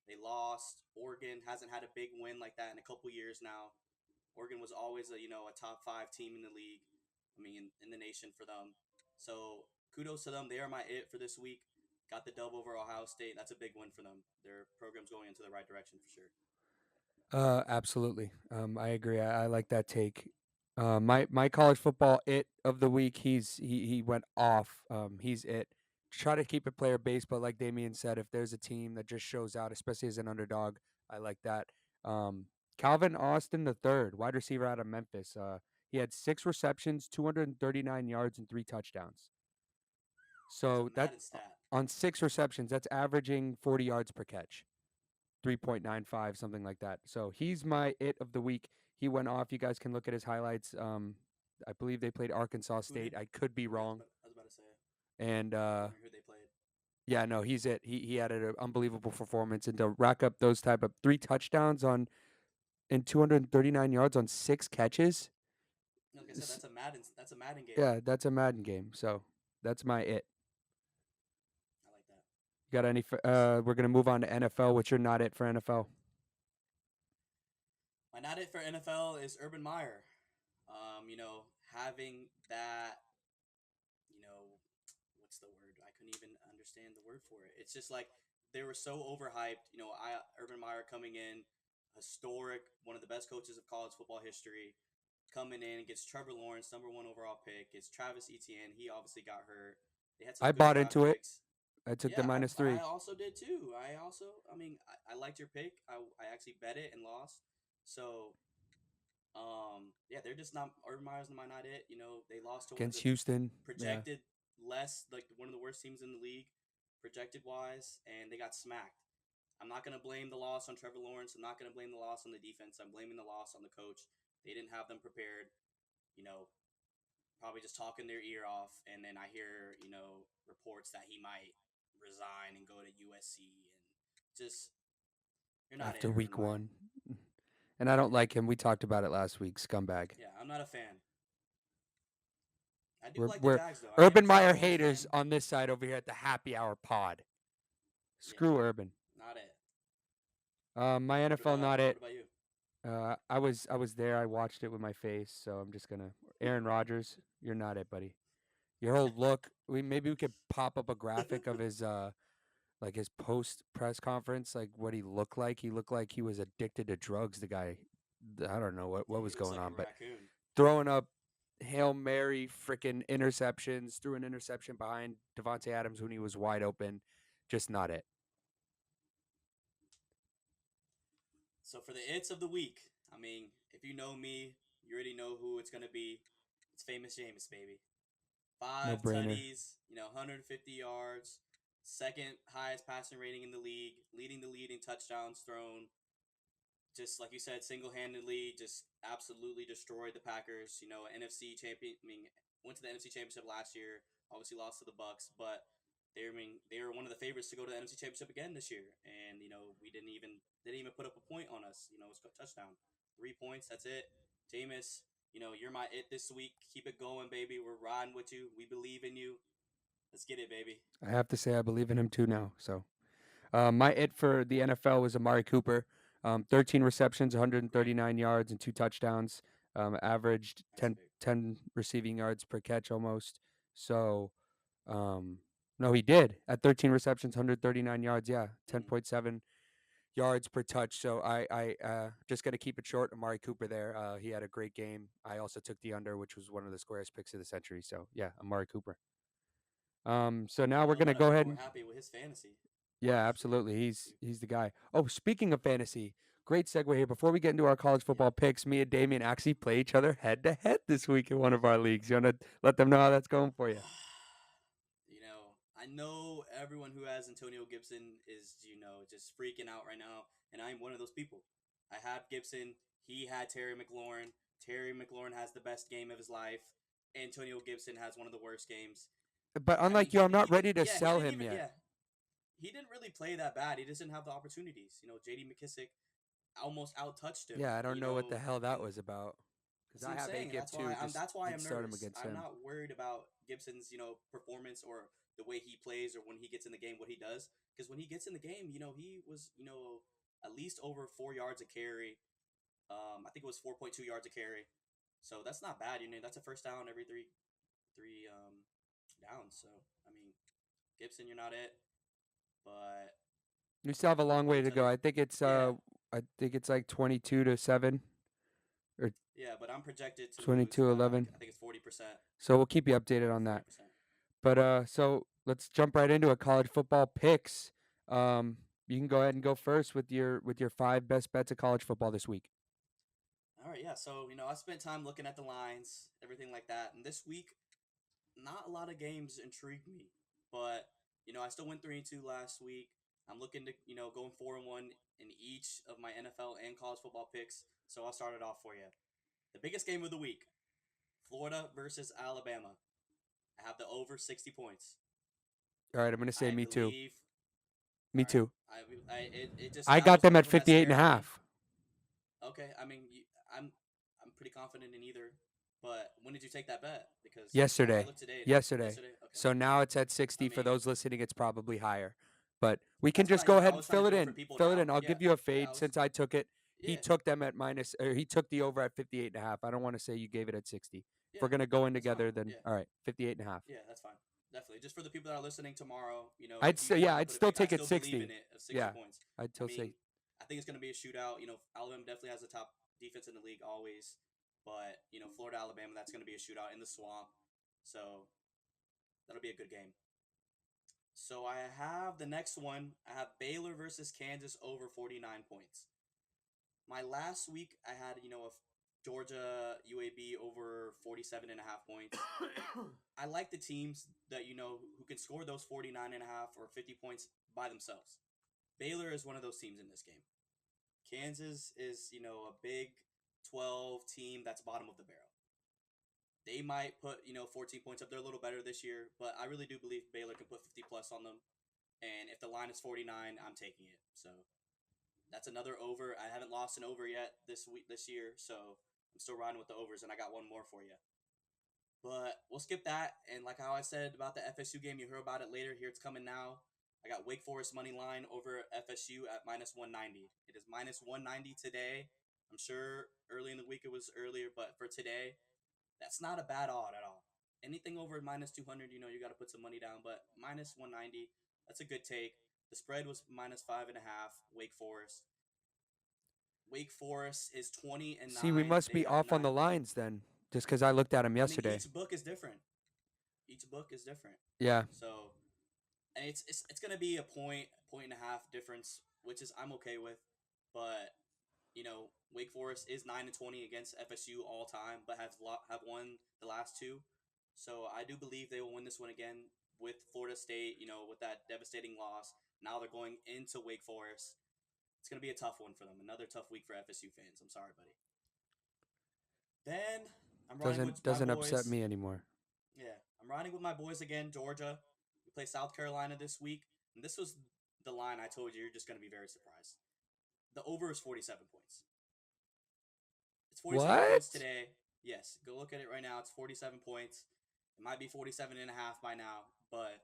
[SPEAKER 3] They lost. Oregon hasn't had a big win like that in a couple years now. Oregon was always a top 5 team in the league. I mean, in the nation for them. So kudos to them. They are my it for this week. Got the dub over Ohio State. That's a big win for them. Their program's going into the right direction for sure.
[SPEAKER 1] Absolutely. I agree. I like that take. My college football it of the week. He went off. He's it. Try to keep it player based, but like Damien said, if there's a team that just shows out, especially as an underdog, I like that. Calvin Austin the third, wide receiver out of Memphis. He had 6 receptions, 239 yards, and 3 touchdowns.
[SPEAKER 3] That's a
[SPEAKER 1] So that
[SPEAKER 3] Madden stat.
[SPEAKER 1] on 6 receptions, that's averaging 40 yards per catch. 3.95, something like that. So he's my it of the week. He went off. You guys can look at his highlights. I believe they played Arkansas
[SPEAKER 3] Who did?
[SPEAKER 1] State. I could be
[SPEAKER 3] Oh yeah,
[SPEAKER 1] wrong.
[SPEAKER 3] I was about to say.
[SPEAKER 1] And
[SPEAKER 3] I can't remember who they played.
[SPEAKER 1] yeah, no, he's it. He had an unbelievable performance, and to rack up those type of 3 touchdowns on and 239 yards on 6 catches.
[SPEAKER 3] Like I said, That's a Madden game.
[SPEAKER 1] Yeah, that's a Madden game. So that's my it.
[SPEAKER 3] I like that.
[SPEAKER 1] Got any? We're gonna move on to NFL. What's your not it for NFL?
[SPEAKER 3] My not it for NFL is Urban Meyer. Having that, what's the word? I couldn't even understand the word for it. It's just like they were so overhyped. Urban Meyer coming in, historic, one of the best coaches of college football history, coming in gets Trevor Lawrence, number 1 overall pick. Gets Travis Etienne. He obviously got hurt. They had some
[SPEAKER 1] I
[SPEAKER 3] good
[SPEAKER 1] bought
[SPEAKER 3] draft
[SPEAKER 1] into it.
[SPEAKER 3] picks.
[SPEAKER 1] I took the
[SPEAKER 3] Yeah,
[SPEAKER 1] minus
[SPEAKER 3] I
[SPEAKER 1] three.
[SPEAKER 3] also did too. I liked your pick. I actually bet it and lost. So, yeah, they're just not. Urban Meyer's my not it. They lost to one of
[SPEAKER 1] Against
[SPEAKER 3] the
[SPEAKER 1] Houston. Yeah.
[SPEAKER 3] projected less like one of the worst teams in the league, projected wise, and they got smacked. I'm not gonna blame the loss on Trevor Lawrence. I'm not gonna blame the loss on the defense. I'm blaming the loss on the coach. They didn't have them prepared. You know, probably just talking their ear off. And then I hear reports that he might resign and go to USC, and just you're not it,
[SPEAKER 1] After
[SPEAKER 3] Urban
[SPEAKER 1] week
[SPEAKER 3] Meyer.
[SPEAKER 1] one. And I don't like him. We talked about it last week, scumbag.
[SPEAKER 3] Yeah, I'm not a fan. I do
[SPEAKER 1] We're,
[SPEAKER 3] like the
[SPEAKER 1] we're
[SPEAKER 3] Jags though. I am
[SPEAKER 1] Urban
[SPEAKER 3] a Trevor
[SPEAKER 1] Meyer
[SPEAKER 3] Lawrence
[SPEAKER 1] haters
[SPEAKER 3] fan.
[SPEAKER 1] on this side over here at the Happy Hour pod.
[SPEAKER 3] Yeah,
[SPEAKER 1] Screw Urban.
[SPEAKER 3] not it.
[SPEAKER 1] My NFL not
[SPEAKER 3] What
[SPEAKER 1] it.
[SPEAKER 3] about you?
[SPEAKER 1] I was there. I watched it with my face, so I'm just gonna. Aaron Rodgers, you're not it, buddy. Your whole look. Maybe we could pop up a graphic of his like his post press conference, like what he looked like. He looked like he was addicted to drugs. The guy, I don't know what
[SPEAKER 3] Yeah,
[SPEAKER 1] was
[SPEAKER 3] he looks
[SPEAKER 1] going
[SPEAKER 3] like a
[SPEAKER 1] on, but
[SPEAKER 3] raccoon.
[SPEAKER 1] throwing up Hail Mary freaking interceptions, threw an interception behind Devontae Adams when he was wide open. Just not it.
[SPEAKER 3] So for the it's of the week, I mean, if you know me, you already know who it's gonna be. It's famous Jameis, baby.
[SPEAKER 1] No
[SPEAKER 3] Five
[SPEAKER 1] brainer.
[SPEAKER 3] tutties, 150 yards, second highest passing rating in the league, leading the lead in touchdowns thrown. Just like you said, single-handedly, just absolutely destroyed the Packers. NFC champion. I mean, went to the NFC Championship last year. Obviously lost to the Bucks, but they were one of the favorites to go to the NFC Championship again this year. And we didn't even put up a point on us. It's a touchdown, 3 points. That's it. Jameis, you're my it this week. Keep it going, baby. We're riding with you. We believe in you. Let's get it, baby.
[SPEAKER 1] I have to say I believe in him too now. So my it for the NFL was Amari Cooper. 13 receptions,
[SPEAKER 3] Great.
[SPEAKER 1] 139 yards, and 2 touchdowns. Averaged
[SPEAKER 3] Nice pick.
[SPEAKER 1] 10 receiving yards per catch almost. So, no, he did at 13 receptions, 139 yards. Yeah,
[SPEAKER 3] Mm-hmm.
[SPEAKER 1] 10.7 yards per touch. So I just got to keep it short. Amari Cooper there. He had a great game. I also took the under, which was one of the squarest picks of the century. So yeah, Amari Cooper. So now we're
[SPEAKER 3] Don't
[SPEAKER 1] gonna
[SPEAKER 3] let
[SPEAKER 1] go
[SPEAKER 3] him know
[SPEAKER 1] ahead
[SPEAKER 3] we're
[SPEAKER 1] and
[SPEAKER 3] happy with his fantasy.
[SPEAKER 1] yeah, absolutely. He's the guy. Oh, speaking of fantasy, great segue here. Before we get into our college
[SPEAKER 3] Yeah.
[SPEAKER 1] football picks, me and Damien actually play each other head to head this week in one of our leagues. You wanna let them know how that's going for you?
[SPEAKER 3] I know everyone who has Antonio Gibson is, just freaking out right now, and I'm one of those people. I have Gibson. He had Terry McLaurin. Terry McLaurin has the best game of his life. Antonio Gibson has one of the worst games.
[SPEAKER 1] But
[SPEAKER 3] I mean,
[SPEAKER 1] unlike you,
[SPEAKER 3] he
[SPEAKER 1] I'm
[SPEAKER 3] didn't
[SPEAKER 1] not
[SPEAKER 3] even,
[SPEAKER 1] ready to
[SPEAKER 3] yeah, he
[SPEAKER 1] sell
[SPEAKER 3] didn't
[SPEAKER 1] him
[SPEAKER 3] even,
[SPEAKER 1] yet.
[SPEAKER 3] yeah, he didn't really play that bad. He just didn't have the opportunities. J.D. McKissick almost out-touched him.
[SPEAKER 1] Yeah, I don't know what the hell that
[SPEAKER 3] And
[SPEAKER 1] was about. Because
[SPEAKER 3] that's what
[SPEAKER 1] I
[SPEAKER 3] I'm
[SPEAKER 1] have a
[SPEAKER 3] saying, and
[SPEAKER 1] Gib too. Just
[SPEAKER 3] that's why I'm
[SPEAKER 1] didn't start him
[SPEAKER 3] nervous.
[SPEAKER 1] against
[SPEAKER 3] I'm
[SPEAKER 1] him.
[SPEAKER 3] not worried about Gibson's performance or the way he plays or when he gets in the game what he does, because when he gets in the game, he was at least over 4 yards a carry. I think it was 4.2 yards a carry, so that's not bad. That's a first down every three downs. So I mean, Gibson, you're not it, but
[SPEAKER 1] You still have a long
[SPEAKER 3] what
[SPEAKER 1] way
[SPEAKER 3] to
[SPEAKER 1] to
[SPEAKER 3] tell
[SPEAKER 1] go.
[SPEAKER 3] you? Yeah,
[SPEAKER 1] I think it's like 22-7 or
[SPEAKER 3] yeah, but I'm projected to lose.
[SPEAKER 1] 22-11.
[SPEAKER 3] I think it's 40%.
[SPEAKER 1] So we'll keep you updated
[SPEAKER 3] Yeah,
[SPEAKER 1] on that.
[SPEAKER 3] 40%.
[SPEAKER 1] But so let's jump right into it. College football picks. Um, you can go ahead and go first with your five best bets of college football this week.
[SPEAKER 3] All right, yeah. So I spent time looking at the lines, everything like that, and this week, not a lot of games intrigued me, but I still went 3-2 last week. I'm looking to going 4-1 in each of my NFL and college football picks. So I'll start it off for you. The biggest game of the week: Florida versus Alabama. I have the over 60 points.
[SPEAKER 1] All right, I'm gonna say
[SPEAKER 3] I
[SPEAKER 1] me too.
[SPEAKER 3] believe.
[SPEAKER 1] Me
[SPEAKER 3] All right.
[SPEAKER 1] too.
[SPEAKER 3] It just
[SPEAKER 1] I
[SPEAKER 3] that
[SPEAKER 1] got
[SPEAKER 3] was
[SPEAKER 1] them
[SPEAKER 3] one
[SPEAKER 1] at
[SPEAKER 3] of them that
[SPEAKER 1] 58 and a
[SPEAKER 3] scared me.
[SPEAKER 1] half
[SPEAKER 3] Okay, I mean, I'm I'm pretty confident in either. But when did you take that bet? Because I might
[SPEAKER 1] yesterday.
[SPEAKER 3] look today.
[SPEAKER 1] Yesterday.
[SPEAKER 3] Yesterday. Okay.
[SPEAKER 1] So now it's at
[SPEAKER 3] I
[SPEAKER 1] 60. For
[SPEAKER 3] mean,
[SPEAKER 1] those listening, it's probably higher. But we can
[SPEAKER 3] that's
[SPEAKER 1] just
[SPEAKER 3] fine.
[SPEAKER 1] go ahead
[SPEAKER 3] I
[SPEAKER 1] and
[SPEAKER 3] was trying to
[SPEAKER 1] fill it
[SPEAKER 3] do it for
[SPEAKER 1] in.
[SPEAKER 3] people
[SPEAKER 1] Fill it
[SPEAKER 3] now.
[SPEAKER 1] in. I'll
[SPEAKER 3] Yeah.
[SPEAKER 1] give you a
[SPEAKER 3] Yeah. I
[SPEAKER 1] fade
[SPEAKER 3] was.
[SPEAKER 1] since I took it. He
[SPEAKER 3] Yeah.
[SPEAKER 1] took them at minus, or he took the over at 58 and a half. I don't want to say you gave it at 60. If we're
[SPEAKER 3] Yeah.
[SPEAKER 1] gonna go in
[SPEAKER 3] That's fine.
[SPEAKER 1] together, then
[SPEAKER 3] Yeah.
[SPEAKER 1] all right, 58 and a half.
[SPEAKER 3] Yeah. That's fine. Definitely. Just for the people that are listening tomorrow,
[SPEAKER 1] I'd
[SPEAKER 3] if you
[SPEAKER 1] say,
[SPEAKER 3] do
[SPEAKER 1] yeah,
[SPEAKER 3] want to
[SPEAKER 1] I'd
[SPEAKER 3] put a
[SPEAKER 1] still
[SPEAKER 3] pick, I
[SPEAKER 1] take it
[SPEAKER 3] still believe
[SPEAKER 1] 60.
[SPEAKER 3] in it of 60
[SPEAKER 1] Yeah,
[SPEAKER 3] points.
[SPEAKER 1] I'd
[SPEAKER 3] I
[SPEAKER 1] still say.
[SPEAKER 3] mean, I think it's going to be a shootout. Alabama definitely has the top defense in the league always, but Florida, Alabama, that's going to be a shootout in the swamp. So that'll be a good game. So I have the next one. I have Baylor versus Kansas over 49 points. My last week, I had Georgia UAB over 47.5 points. I like the teams that who can score those 49.5 or 50 points by themselves. Baylor is one of those teams in this game. Kansas is, a Big 12 team that's bottom of the barrel. They might put, 14 points up. They're a little better this year, but I really do believe Baylor can put 50 plus on them. And if the line is 49, I'm taking it. So that's another over. I haven't lost an over yet this year, so I'm still riding with the overs, and I got one more for you. But we'll skip that. And like how I said about the FSU game, you hear about it later. Here it's coming now. I got Wake Forest money line over FSU at minus 190. It is minus 190 today. I'm sure early in the week it was earlier, but for today, that's not a bad odd at all. Anything over minus 200, you got to put some money down. But minus 190, that's a good take. The spread was minus 5.5. Wake Forest. Wake Forest is 20-9.
[SPEAKER 1] See, we must
[SPEAKER 3] They
[SPEAKER 1] be
[SPEAKER 3] are
[SPEAKER 1] off on
[SPEAKER 3] not.
[SPEAKER 1] the lines then, just because I looked at them
[SPEAKER 3] I mean,
[SPEAKER 1] yesterday.
[SPEAKER 3] each book is different.
[SPEAKER 1] Yeah.
[SPEAKER 3] So, and it's gonna be a point and a half difference, which is I'm okay with. But Wake Forest is 9-20 against FSU all time, but have won the last two. So I do believe they will win this one again with Florida State. With that devastating loss, now they're going into Wake Forest. It's gonna be a tough one for them. Another tough week for FSU fans. I'm sorry, buddy. Then I'm riding with my
[SPEAKER 1] Doesn't upset
[SPEAKER 3] boys.
[SPEAKER 1] me anymore.
[SPEAKER 3] Yeah, I'm riding with my boys again, Georgia. We play South Carolina this week, and this was the line I told you. You're just going to be very surprised. The over is 47 points. It's 47 points
[SPEAKER 1] What?
[SPEAKER 3] today. Yes, go look at it right now. It's 47 points. It might be 47.5 by now, but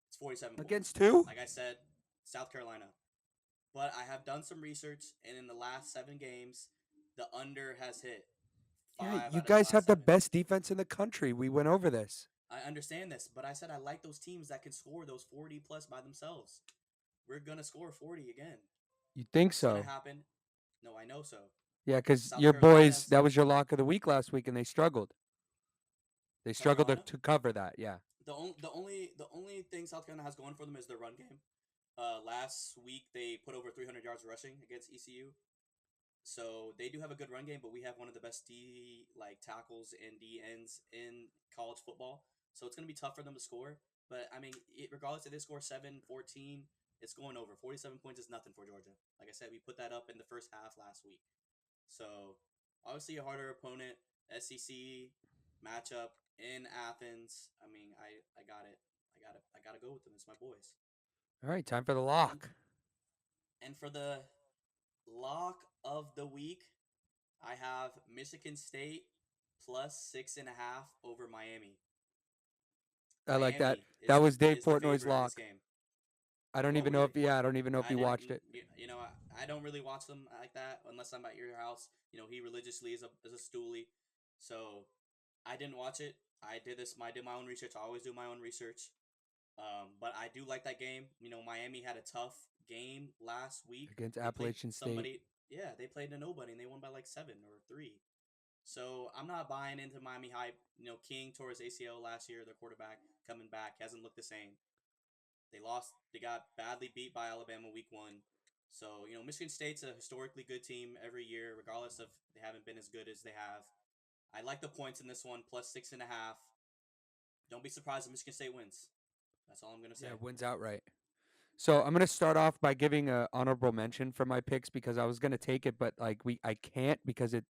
[SPEAKER 3] it's 47 points.
[SPEAKER 1] Against who?
[SPEAKER 3] Like I said, South Carolina. But I have done some research, and in the last 7 games, the under has hit
[SPEAKER 1] Yeah,
[SPEAKER 3] 5
[SPEAKER 1] you
[SPEAKER 3] out of the
[SPEAKER 1] guys
[SPEAKER 3] last
[SPEAKER 1] have the
[SPEAKER 3] 7.
[SPEAKER 1] best defense in the country. We went over this.
[SPEAKER 3] I understand this, but I said I like those teams that can score those 40 plus by themselves. We're going to score 40 again.
[SPEAKER 1] You think
[SPEAKER 3] It's going to
[SPEAKER 1] so?
[SPEAKER 3] happen. No, I know so.
[SPEAKER 1] Yeah, because
[SPEAKER 3] South
[SPEAKER 1] your boys,
[SPEAKER 3] Carolina's
[SPEAKER 1] that was your lock of the week last week, and they struggled. They
[SPEAKER 3] South
[SPEAKER 1] struggled
[SPEAKER 3] Carolina.
[SPEAKER 1] to cover that. Yeah.
[SPEAKER 3] The only thing South Carolina has going for them is their run game. Last week they put over 300 yards rushing against ECU. So they do have a good run game, but we have one of the best D tackles and D ends in college football. So it's going to be tough for them to score. But I mean, regardless if they score 7-14, it's going over. 47 points is nothing for Georgia. Like I said, we put that up in the first half last week. So obviously a harder opponent, SEC matchup in Athens. I mean, I got it. I gotta go with them. It's my boys.
[SPEAKER 1] All right, time for the
[SPEAKER 3] And
[SPEAKER 1] lock.
[SPEAKER 3] and for the lock of the week, I have Michigan State plus 6.5 over Miami.
[SPEAKER 1] I like that.
[SPEAKER 3] Miami
[SPEAKER 1] That was Dave
[SPEAKER 3] is the
[SPEAKER 1] Portnoy's
[SPEAKER 3] favorite in this
[SPEAKER 1] lock.
[SPEAKER 3] game.
[SPEAKER 1] I don't
[SPEAKER 3] Oh,
[SPEAKER 1] even know if
[SPEAKER 3] really?
[SPEAKER 1] I don't even know if
[SPEAKER 3] I
[SPEAKER 1] you
[SPEAKER 3] didn't.
[SPEAKER 1] watched it.
[SPEAKER 3] I don't really watch them like that unless I'm at your house. He religiously is a stoolie, so I didn't watch it. I did my own research. I always do my own research. But I do like that game. Miami had a tough game last week.
[SPEAKER 1] Against
[SPEAKER 3] They played
[SPEAKER 1] Appalachian State.
[SPEAKER 3] somebody. Yeah, they played to nobody and they won by like 7 or 3. So I'm not buying into Miami hype. King tore his ACL last year. Their quarterback coming back hasn't looked the same. They lost. They got badly beat by Alabama week 1. So Michigan State's a historically good team every year, regardless of they haven't been as good as they have. I like the points in this one, plus 6.5. Don't be surprised if Michigan State wins. That's all I'm gonna say.
[SPEAKER 1] Yeah, wins outright. So I'm gonna start off by giving a honorable mention for my picks because I was gonna take it, but I can't because it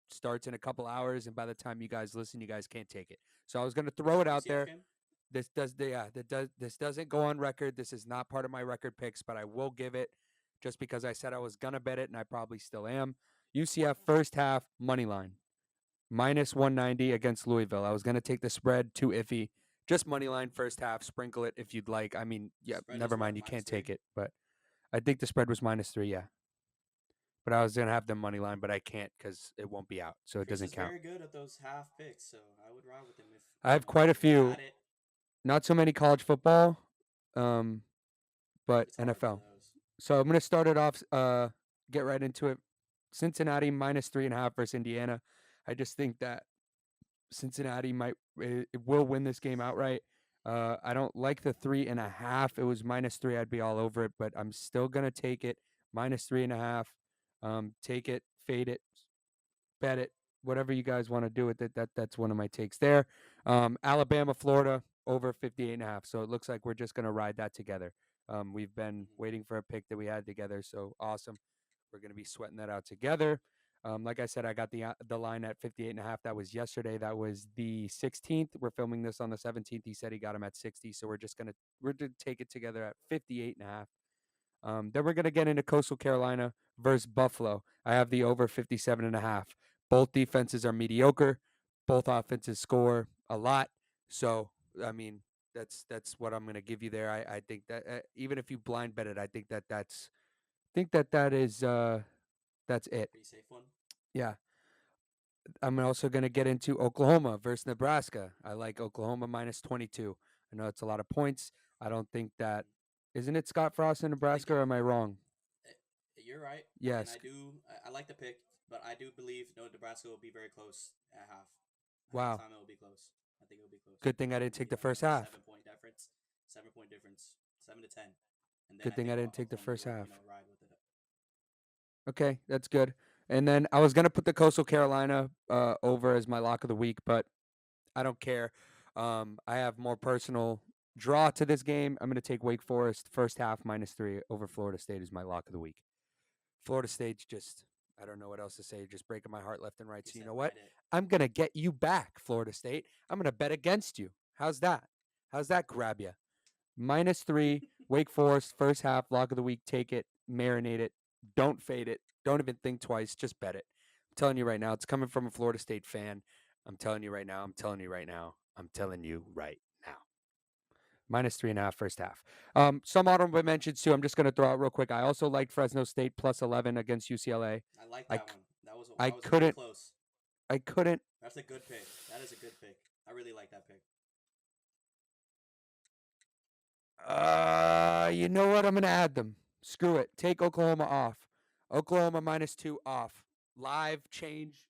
[SPEAKER 1] starts in a couple hours, and by the time you guys listen, you guys can't take it. So I was gonna throw it out
[SPEAKER 3] UCF
[SPEAKER 1] there.
[SPEAKER 3] game?
[SPEAKER 1] This doesn't go on record. This is not part of my record picks, but I will give it just because I said I was gonna bet it, and I probably still am. UCF first half money line minus 190 against Louisville. I was gonna take the spread, too iffy. Just money line first half. Sprinkle it if you'd like. I mean, yeah,
[SPEAKER 3] Spread was
[SPEAKER 1] never mind.
[SPEAKER 3] what,
[SPEAKER 1] You can't
[SPEAKER 3] -3?
[SPEAKER 1] take it, but I think the spread was -3. Yeah, but I was gonna have the money line, but I can't because it won't be out, so it
[SPEAKER 3] Chris
[SPEAKER 1] doesn't
[SPEAKER 3] is
[SPEAKER 1] count.
[SPEAKER 3] very good at those half picks, so I would ride with him if
[SPEAKER 1] I have quite a
[SPEAKER 3] if you
[SPEAKER 1] few.
[SPEAKER 3] had it.
[SPEAKER 1] Not so many college football, um, but
[SPEAKER 3] It's hard for
[SPEAKER 1] NFL.
[SPEAKER 3] those.
[SPEAKER 1] So I'm gonna start it off. Get right into it. Cincinnati -3.5 versus Indiana. I just think that Cincinnati it will win this game outright. I don't like the 3.5. It was -3. I'd be all over it, but I'm still gonna take it. -3.5. Take it, fade it. Bet it. Whatever you guys want to do with it, that's one of my takes there. Alabama, Florida, over 58.5. So it looks like we're just gonna ride that together. We've been
[SPEAKER 3] Hmm.
[SPEAKER 1] waiting for a pick that we had together, so awesome. We're gonna be sweating that out together. Like I said, I got the line at 58.5. That was yesterday. That was the 16th. We're filming this on the 17th. He said he got him at 60, so we're gonna take it together at 58.5. Then we're going to get into Coastal Carolina versus Buffalo. I have the over 57.5. Both defenses are mediocre. Both offenses score a lot. So, I mean, that's what I'm going to give you there. I think that even if you blind bet it, I think that is that's it.
[SPEAKER 3] Pretty safe one.
[SPEAKER 1] Yeah. I'm also going to get into Oklahoma versus Nebraska. I like Oklahoma minus 22. I know it's a lot of points. I don't think that
[SPEAKER 3] Hmm.
[SPEAKER 1] isn't it Scott Frost in
[SPEAKER 3] I think
[SPEAKER 1] Nebraska or am I wrong?
[SPEAKER 3] you're right, and
[SPEAKER 1] Yes.
[SPEAKER 3] I like the pick, but I do believe no Nebraska will be very close at
[SPEAKER 1] Wow.
[SPEAKER 3] halftime. It will be close. I think it will be close.
[SPEAKER 1] Good thing I
[SPEAKER 3] I think
[SPEAKER 1] didn't
[SPEAKER 3] it'll
[SPEAKER 1] take
[SPEAKER 3] be
[SPEAKER 1] the
[SPEAKER 3] like
[SPEAKER 1] first
[SPEAKER 3] a
[SPEAKER 1] half.
[SPEAKER 3] 7 point difference, 7 point difference, 7-10, and then
[SPEAKER 1] Good
[SPEAKER 3] I
[SPEAKER 1] thing I
[SPEAKER 3] think
[SPEAKER 1] didn't take the
[SPEAKER 3] Oklahoma
[SPEAKER 1] first
[SPEAKER 3] will
[SPEAKER 1] half.
[SPEAKER 3] ride with it.
[SPEAKER 1] Okay, that's good. And then I was gonna put the Coastal Carolina over as my lock of the week, but I don't care. I have more personal draw to this game. I'm gonna take Wake Forest first half -3 over Florida State as my lock of the week. Florida State's just I don't know what else to say. Just breaking my heart left and right.
[SPEAKER 3] You
[SPEAKER 1] So you
[SPEAKER 3] said
[SPEAKER 1] know what?
[SPEAKER 3] ride it.
[SPEAKER 1] I'm gonna get you back, Florida State. I'm gonna bet against you. How's that? How's that grab you? -3, Wake Forest, first half, lock of the week. Take it, marinate it. Don't fade it. Don't even think twice. Just bet it. I'm telling you right now, it's coming from a Florida State fan. I'm telling you right now. I'm telling you right now. I'm telling you right now. -3.5 first half. Some honorable mentions too. I'm just going to throw out real quick. I also liked Fresno State +11 against UCLA.
[SPEAKER 3] I like
[SPEAKER 1] I,
[SPEAKER 3] that one.
[SPEAKER 1] I
[SPEAKER 3] That was really
[SPEAKER 1] couldn't.
[SPEAKER 3] close.
[SPEAKER 1] I couldn't.
[SPEAKER 3] That's a good pick. That is a good pick. I really like that pick.
[SPEAKER 1] You know what? I'm going to add them. Screw it. Take Oklahoma off. Oklahoma -2 off. Live change.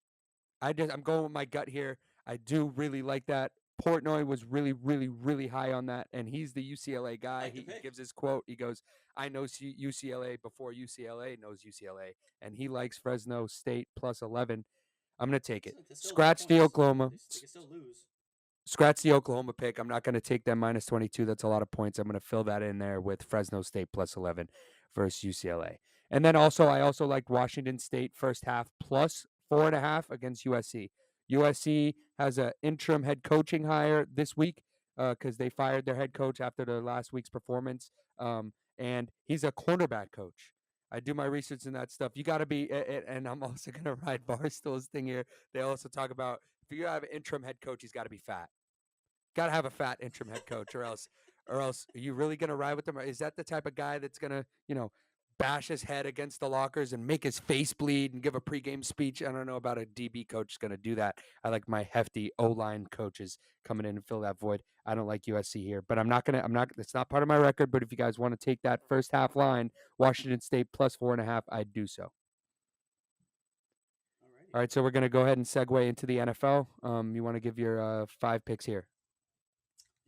[SPEAKER 1] I'm going with my gut here. I do really like that. Portnoy was really, really, really high on that, and he's the UCLA
[SPEAKER 3] I
[SPEAKER 1] guy.
[SPEAKER 3] like the
[SPEAKER 1] He
[SPEAKER 3] pick.
[SPEAKER 1] gives his quote. He goes, "I know UCLA before UCLA knows UCLA," and he likes Fresno State +11. I'm gonna take it.
[SPEAKER 3] It's still a lot of
[SPEAKER 1] Scratch the
[SPEAKER 3] points.
[SPEAKER 1] Oklahoma.
[SPEAKER 3] They can still lose.
[SPEAKER 1] Scratch the Oklahoma pick. I'm not going to take them -22. That's a lot of points. I'm going to fill that in there with Fresno State +11 versus UCLA. And then I also liked Washington State first half +4.5 against USC. USC has an interim head coaching hire this week because they fired their head coach after their last week's performance. And he's a cornerback coach. I do my research in that stuff. You got to be, and I'm also going to ride Barstool's thing here. They also talk about if you have an interim head coach, he's got to be fat. Got to have a fat interim head coach, or else, are you really gonna ride with him? Or is that the type of guy that's gonna, bash his head against the lockers and make his face bleed and give a pregame speech? I don't know about a DB coach gonna do that. I like my hefty O line coaches coming in and fill that void. I don't like USC here, but I'm not gonna. I'm not. It's not part of my record. But if you guys want to take that first half line, Washington State +4.5, I'd do so.
[SPEAKER 3] Alrighty.
[SPEAKER 1] All right, so we're gonna go ahead and segue into the NFL. You want to give your 5 picks here?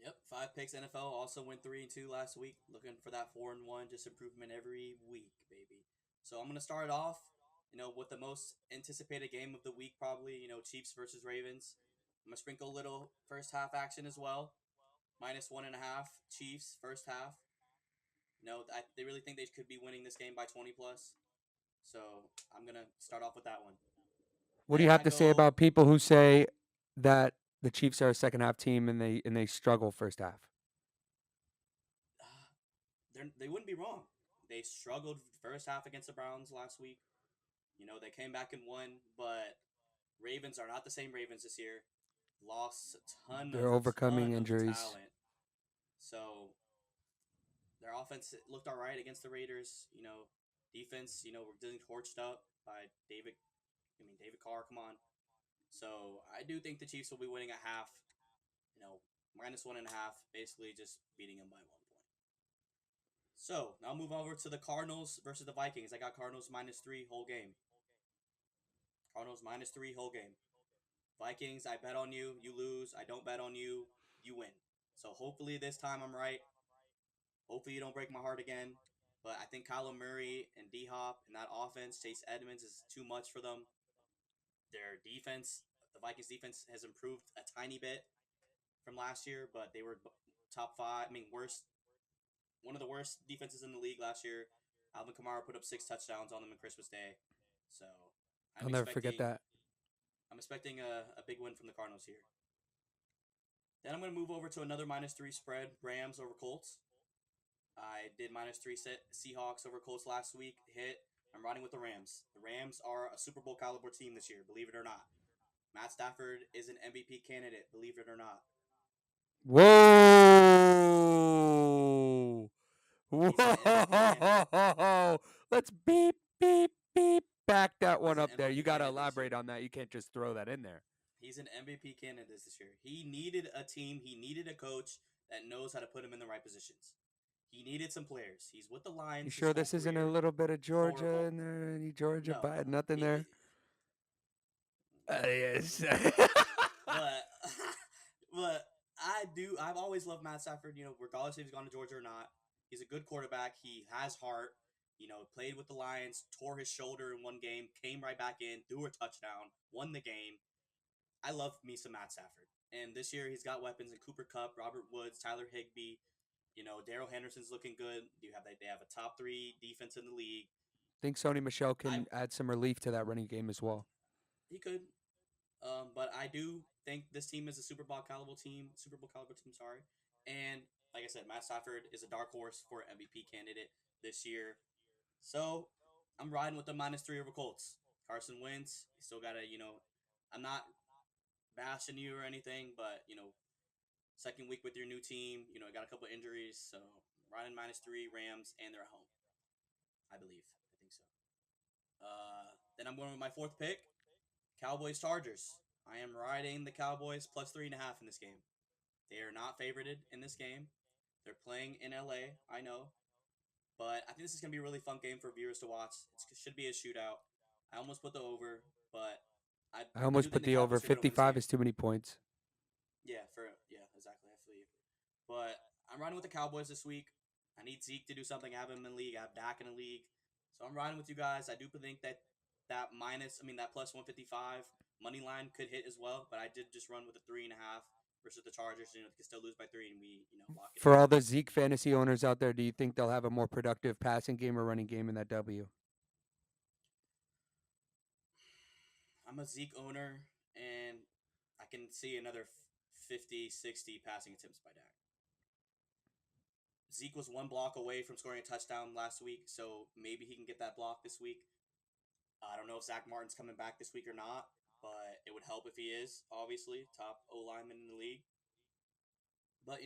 [SPEAKER 3] Yep, 5 picks. NFL also went 3-2 last week. Looking for that 4-1, just improvement every week, baby. So I'm gonna start off, with the most anticipated game of the week, probably. Chiefs versus Ravens. I'm gonna sprinkle a little first half action as well. -1.5 Chiefs first half. They really think they could be winning this game by 20 plus. So I'm gonna start off with that one.
[SPEAKER 1] What do you
[SPEAKER 3] Then
[SPEAKER 1] have
[SPEAKER 3] I
[SPEAKER 1] to say
[SPEAKER 3] go.
[SPEAKER 1] about people who say that the Chiefs are a second half team and they struggle first half?
[SPEAKER 3] They wouldn't be wrong. They struggled first half against the Browns last week. They came back and won, but Ravens are not the same Ravens this year. Lost a
[SPEAKER 1] They're overcoming
[SPEAKER 3] ton of
[SPEAKER 1] injuries.
[SPEAKER 3] talent. So their offense looked all right against the Raiders. Defense, we're getting torched up by David Carr. Come on. So I do think the Chiefs will be winning at half. -1.5, basically just beating them by 1 point. So now move over to the Cardinals versus the Vikings. I got Cardinals -3 whole game. Cardinals -3 whole game. Vikings, I bet on you, you lose. I don't bet on you, you win. So hopefully this time I'm right. Hopefully you don't break my heart again. But I think Kyler Murray and D Hop and that offense, Chase Edmonds is too much for them. their defense. The Vikings defense has improved a tiny bit from last year, but they were top five. I mean, worst, one of the worst defenses in the league last year. Alvin Kamara put up 6 touchdowns on them on Christmas Day, so I'm
[SPEAKER 1] I'll never forget
[SPEAKER 3] expecting
[SPEAKER 1] that.
[SPEAKER 3] I'm expecting a big win from the Cardinals here. Then I'm going to move over to another -3 spread, Rams over Colts. I did -3 set Seahawks over Colts last week. Hit. I'm riding with the Rams. The Rams are a Super Bowl caliber team this year, believe it or not. Matt Stafford is an MVP candidate, believe it or not.
[SPEAKER 1] Whoa!
[SPEAKER 3] He's an MVP candidate.
[SPEAKER 1] Whoa! Let's beep, beep, beep. Back that
[SPEAKER 3] He's
[SPEAKER 1] one
[SPEAKER 3] an
[SPEAKER 1] up there. You
[SPEAKER 3] MVP
[SPEAKER 1] got to
[SPEAKER 3] candidate this
[SPEAKER 1] elaborate
[SPEAKER 3] year.
[SPEAKER 1] on that. You can't just throw that in there.
[SPEAKER 3] He's an MVP candidate this year. He needed a team. He needed a coach that knows how to put him in the right positions. He needed some players. He's with the
[SPEAKER 1] You
[SPEAKER 3] Lions his
[SPEAKER 1] sure
[SPEAKER 3] whole
[SPEAKER 1] this isn't a
[SPEAKER 3] career.
[SPEAKER 1] little bit of Georgia
[SPEAKER 3] Horrible.
[SPEAKER 1] in there? Any Georgia
[SPEAKER 3] No,
[SPEAKER 1] bite?
[SPEAKER 3] no.
[SPEAKER 1] Nothing there? Yes.
[SPEAKER 3] but but I've always loved Matt Stafford, regardless if he's gone to Georgia or not. He's a good quarterback. He has heart. Played with the Lions, tore his shoulder in one game, came right back in, threw a touchdown, won the game. I love me some Matt Stafford. And this year he's got weapons in Cooper Kupp, Robert Woods, Tyler Higbee. Darrell Henderson's looking good. They have a top 3 defense in the league.
[SPEAKER 1] Think Sony Michelle
[SPEAKER 3] I
[SPEAKER 1] can add some relief to that running game as well.
[SPEAKER 3] He could. But I do think this team is a Super Bowl caliber team. Sorry. And like I said, Matt Stafford is a dark horse for MVP candidate this year. So I'm riding with the -3 over Colts. Carson Wentz, you still gotta, I'm not bashing you or anything, but second week with your new team, got a couple injuries, so riding -3 Rams, and they're at home. I believe. I think so. Then I'm going with my fourth pick. Cowboys Chargers. I am riding the Cowboys plus 3.5 in this game. They are not favorited in this game. They're playing in LA, I know. But I think this is going to be a really fun game for viewers to watch. It should be a shootout. I almost put the over, but
[SPEAKER 1] I
[SPEAKER 3] I do
[SPEAKER 1] almost
[SPEAKER 3] think
[SPEAKER 1] put
[SPEAKER 3] the
[SPEAKER 1] the over.
[SPEAKER 3] Cowboys are going to win this
[SPEAKER 1] 55
[SPEAKER 3] game.
[SPEAKER 1] is too many points.
[SPEAKER 3] Yeah, exactly. I feel you. But I'm riding with the Cowboys this week. I need Zeke to do something. I have him in the league. I have Dak in the league. So I'm riding with you guys. I do think that that plus 155 money line could hit as well. But I did just run with a 3.5 versus the Chargers. They can still lose by 3, and we lock it
[SPEAKER 1] For
[SPEAKER 3] in.
[SPEAKER 1] all the Zeke fantasy owners out there, do you think they'll have a more productive passing game or running game in that W?
[SPEAKER 3] I'm a Zeke owner, and I can see another 50, 60 passing attempts by Dak. Zeke was one block away from scoring a touchdown last week, so maybe he can get that block this week. I don't know if Zach Martin's coming back this week or not, but it would help if he is, obviously. Top O lineman in the league. But,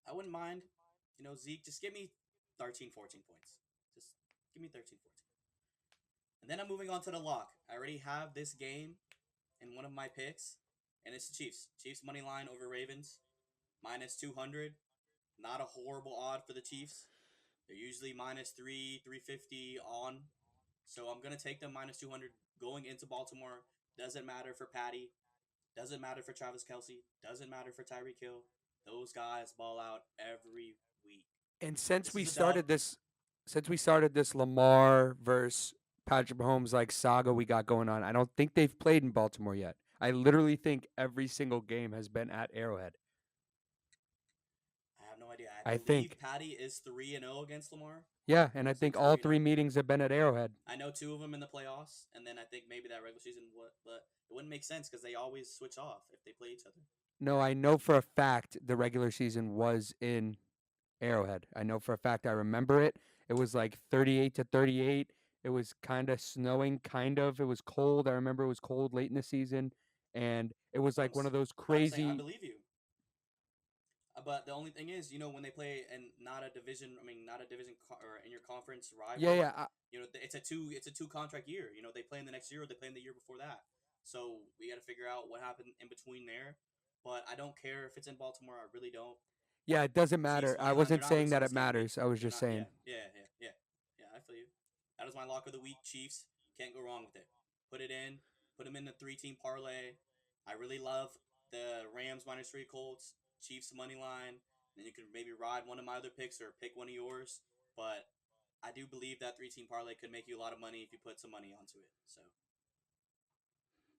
[SPEAKER 3] I wouldn't mind. Zeke, just give me 13, 14 points. Just give me 13, 14. And then I'm moving on to the lock. I already have this game in one of my picks, and it's the Chiefs. Chiefs money line over Ravens, -200. Not a horrible odd for the Chiefs. They're usually -3, 350 on. So I'm going to take them -200 going into Baltimore. Doesn't matter for Patty. Doesn't matter for Travis Kelce. Doesn't matter for Tyreek Hill. Those guys ball out every week.
[SPEAKER 1] And since
[SPEAKER 3] This
[SPEAKER 1] we
[SPEAKER 3] is a dub.
[SPEAKER 1] started this Lamar versus Patrick Mahomes like saga we got going on, I don't think they've played in Baltimore yet. I literally think every single game has been at Arrowhead.
[SPEAKER 3] I have no idea. I
[SPEAKER 1] I
[SPEAKER 3] believe
[SPEAKER 1] think.
[SPEAKER 3] Patty is 3-0 against Lamar.
[SPEAKER 1] Yeah, and
[SPEAKER 3] I
[SPEAKER 1] I
[SPEAKER 3] want to say
[SPEAKER 1] think
[SPEAKER 3] it's
[SPEAKER 1] all
[SPEAKER 3] 3-0.
[SPEAKER 1] 3 meetings have been at Arrowhead.
[SPEAKER 3] I know 2 of them in the playoffs, and then I think maybe that regular season. But it wouldn't make sense because they always switch off if they play each other.
[SPEAKER 1] No, I know for a fact the regular season was in Arrowhead. I know for a fact. I remember it. It was like 38-38. It was kind of snowing, kind of. It was cold. I remember it was cold late in the season, and it was
[SPEAKER 3] But
[SPEAKER 1] like one of those
[SPEAKER 3] I'm saying I
[SPEAKER 1] crazy.
[SPEAKER 3] believe you. But the only thing is, when they play and not a division, or in your conference
[SPEAKER 1] Yeah,
[SPEAKER 3] rivalry,
[SPEAKER 1] yeah.
[SPEAKER 3] it's a two contract year. They play in the next year or they play in the year before that. So we got to figure out what happened in between there. But I don't care if it's in Baltimore. I really don't.
[SPEAKER 1] Yeah, it doesn't
[SPEAKER 3] Chiefs
[SPEAKER 1] matter. I
[SPEAKER 3] money line. They're
[SPEAKER 1] wasn't
[SPEAKER 3] not
[SPEAKER 1] saying
[SPEAKER 3] losing
[SPEAKER 1] that it
[SPEAKER 3] this game.
[SPEAKER 1] matters. I was
[SPEAKER 3] They're
[SPEAKER 1] just
[SPEAKER 3] not.
[SPEAKER 1] saying.
[SPEAKER 3] Yeah. I feel you. That is my lock of the week. Chiefs, can't go wrong with it. Put it in. Put them in the 3-team parlay. I really love the Rams -3 Colts, Chiefs money line. Then you can maybe ride one of my other picks or pick one of yours. But I do believe that 3-team parlay could make you a lot of money if you put some money onto it. So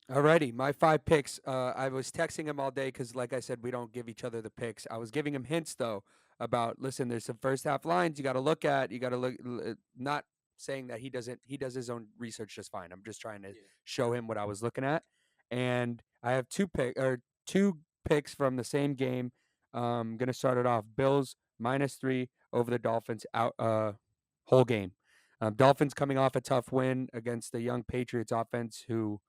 [SPEAKER 1] Alrighty, my 5 picks. I was texting him all day because, like I said, we don't give each other the picks. I was giving him hints though about listen. There's some first half lines you got to look at. You got to look. Not saying that he doesn't. He does his own research just fine. I'm just trying to
[SPEAKER 3] Yeah.
[SPEAKER 1] show him what I was looking at, and I have two picks from the same game. Gonna start it off. Bills -3 over the Dolphins out. Whole game. Dolphins coming off a tough win against the young Patriots offense who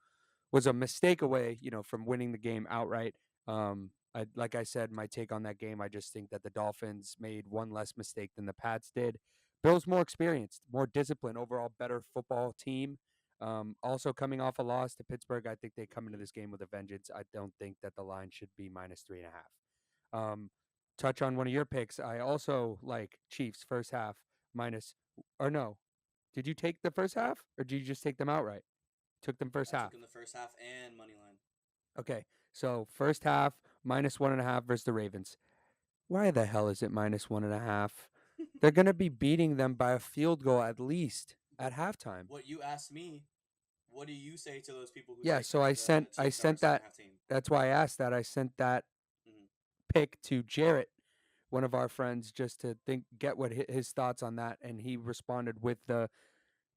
[SPEAKER 1] was a mistake away, from winning the game outright. Like I said, my take on that game, I just think that the Dolphins made one less mistake than the Pats did. Bills more experienced, more disciplined, overall better football team. Also coming off a loss to Pittsburgh, I think they come into this game with a vengeance. I don't think that the line should be -3.5. Touch on one of your picks. I also like Chiefs first half minus, or no. Did you take the first half, or did you just take them outright? Took them first
[SPEAKER 3] I took
[SPEAKER 1] half.
[SPEAKER 3] him the first half and money line.
[SPEAKER 1] Okay, so first half -1.5 versus the Ravens. Why the hell is it -1.5? They're gonna be beating them by a field goal at least at halftime.
[SPEAKER 3] What you asked me, what do you say to those people who
[SPEAKER 1] Yeah,
[SPEAKER 3] think
[SPEAKER 1] so I
[SPEAKER 3] the
[SPEAKER 1] sent I
[SPEAKER 3] Chiefs are a
[SPEAKER 1] sent
[SPEAKER 3] second
[SPEAKER 1] that.
[SPEAKER 3] half team?
[SPEAKER 1] That's why I asked that. I sent that
[SPEAKER 3] Hmm.
[SPEAKER 1] pick to Jarrett, one of our friends, just to get what his thoughts on that, and he responded with the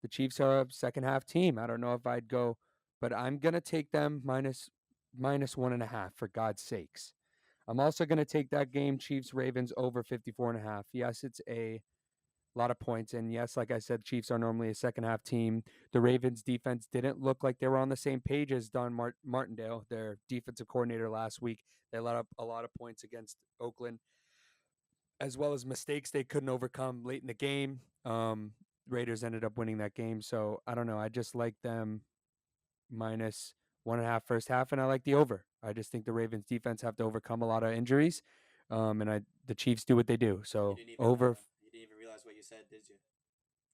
[SPEAKER 1] Chiefs are a second half team. I don't know if I'd go, but I'm gonna take them minus 1.5 for God's sakes. I'm also going to take that game, Chiefs Ravens over 54.5. Yes, it's a lot of points. And yes, like I said, Chiefs are normally a second half team. The Ravens defense didn't look like they were on the same page as Don Martindale, their defensive coordinator last week. They let up a lot of points against Oakland, as well as mistakes they couldn't overcome late in the game. Raiders ended up winning that game. So I don't know. I just like them -1.5 first half, and I like the over. I just think the Ravens defense have to overcome a lot of injuries, and the Chiefs do what they do. So over.
[SPEAKER 3] You didn't even realize what you said, did you?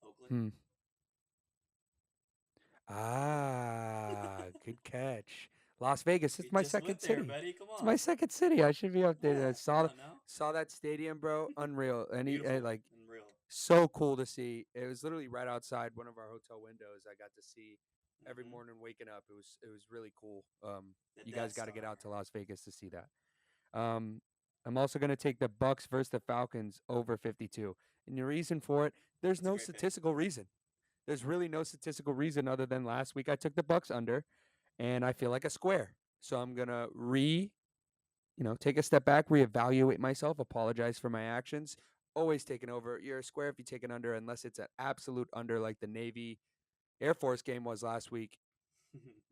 [SPEAKER 3] Oakland.
[SPEAKER 1] Hmm. Good catch. Las Vegas.
[SPEAKER 3] We
[SPEAKER 1] It's my
[SPEAKER 3] just
[SPEAKER 1] second
[SPEAKER 3] went there,
[SPEAKER 1] city.
[SPEAKER 3] buddy. Come
[SPEAKER 1] It's my
[SPEAKER 3] on.
[SPEAKER 1] second city. I should be updated. I
[SPEAKER 3] Yeah, come
[SPEAKER 1] saw
[SPEAKER 3] on now.
[SPEAKER 1] saw that stadium, bro. Unreal.
[SPEAKER 3] Beautiful
[SPEAKER 1] Like
[SPEAKER 3] and real.
[SPEAKER 1] so cool to see. It was literally right outside one of our hotel windows. I got to see every
[SPEAKER 3] Hmm.
[SPEAKER 1] morning waking up. It was really cool.
[SPEAKER 3] The
[SPEAKER 1] You
[SPEAKER 3] Death
[SPEAKER 1] guys got to get
[SPEAKER 3] Star.
[SPEAKER 1] out to Las Vegas to see that. Um, I'm also going to take the Bucks versus the Falcons over 52. And the reason for it, there's
[SPEAKER 3] That's a
[SPEAKER 1] no
[SPEAKER 3] great pick.
[SPEAKER 1] statistical reason. There's really no statistical reason other than last week I took the Bucks under, and I feel like a square. So I'm gonna take a step back, reevaluate myself, apologize for my actions. Always taking over. You're a square if you take an under, unless it's an absolute under like the Navy Air Force game was last week.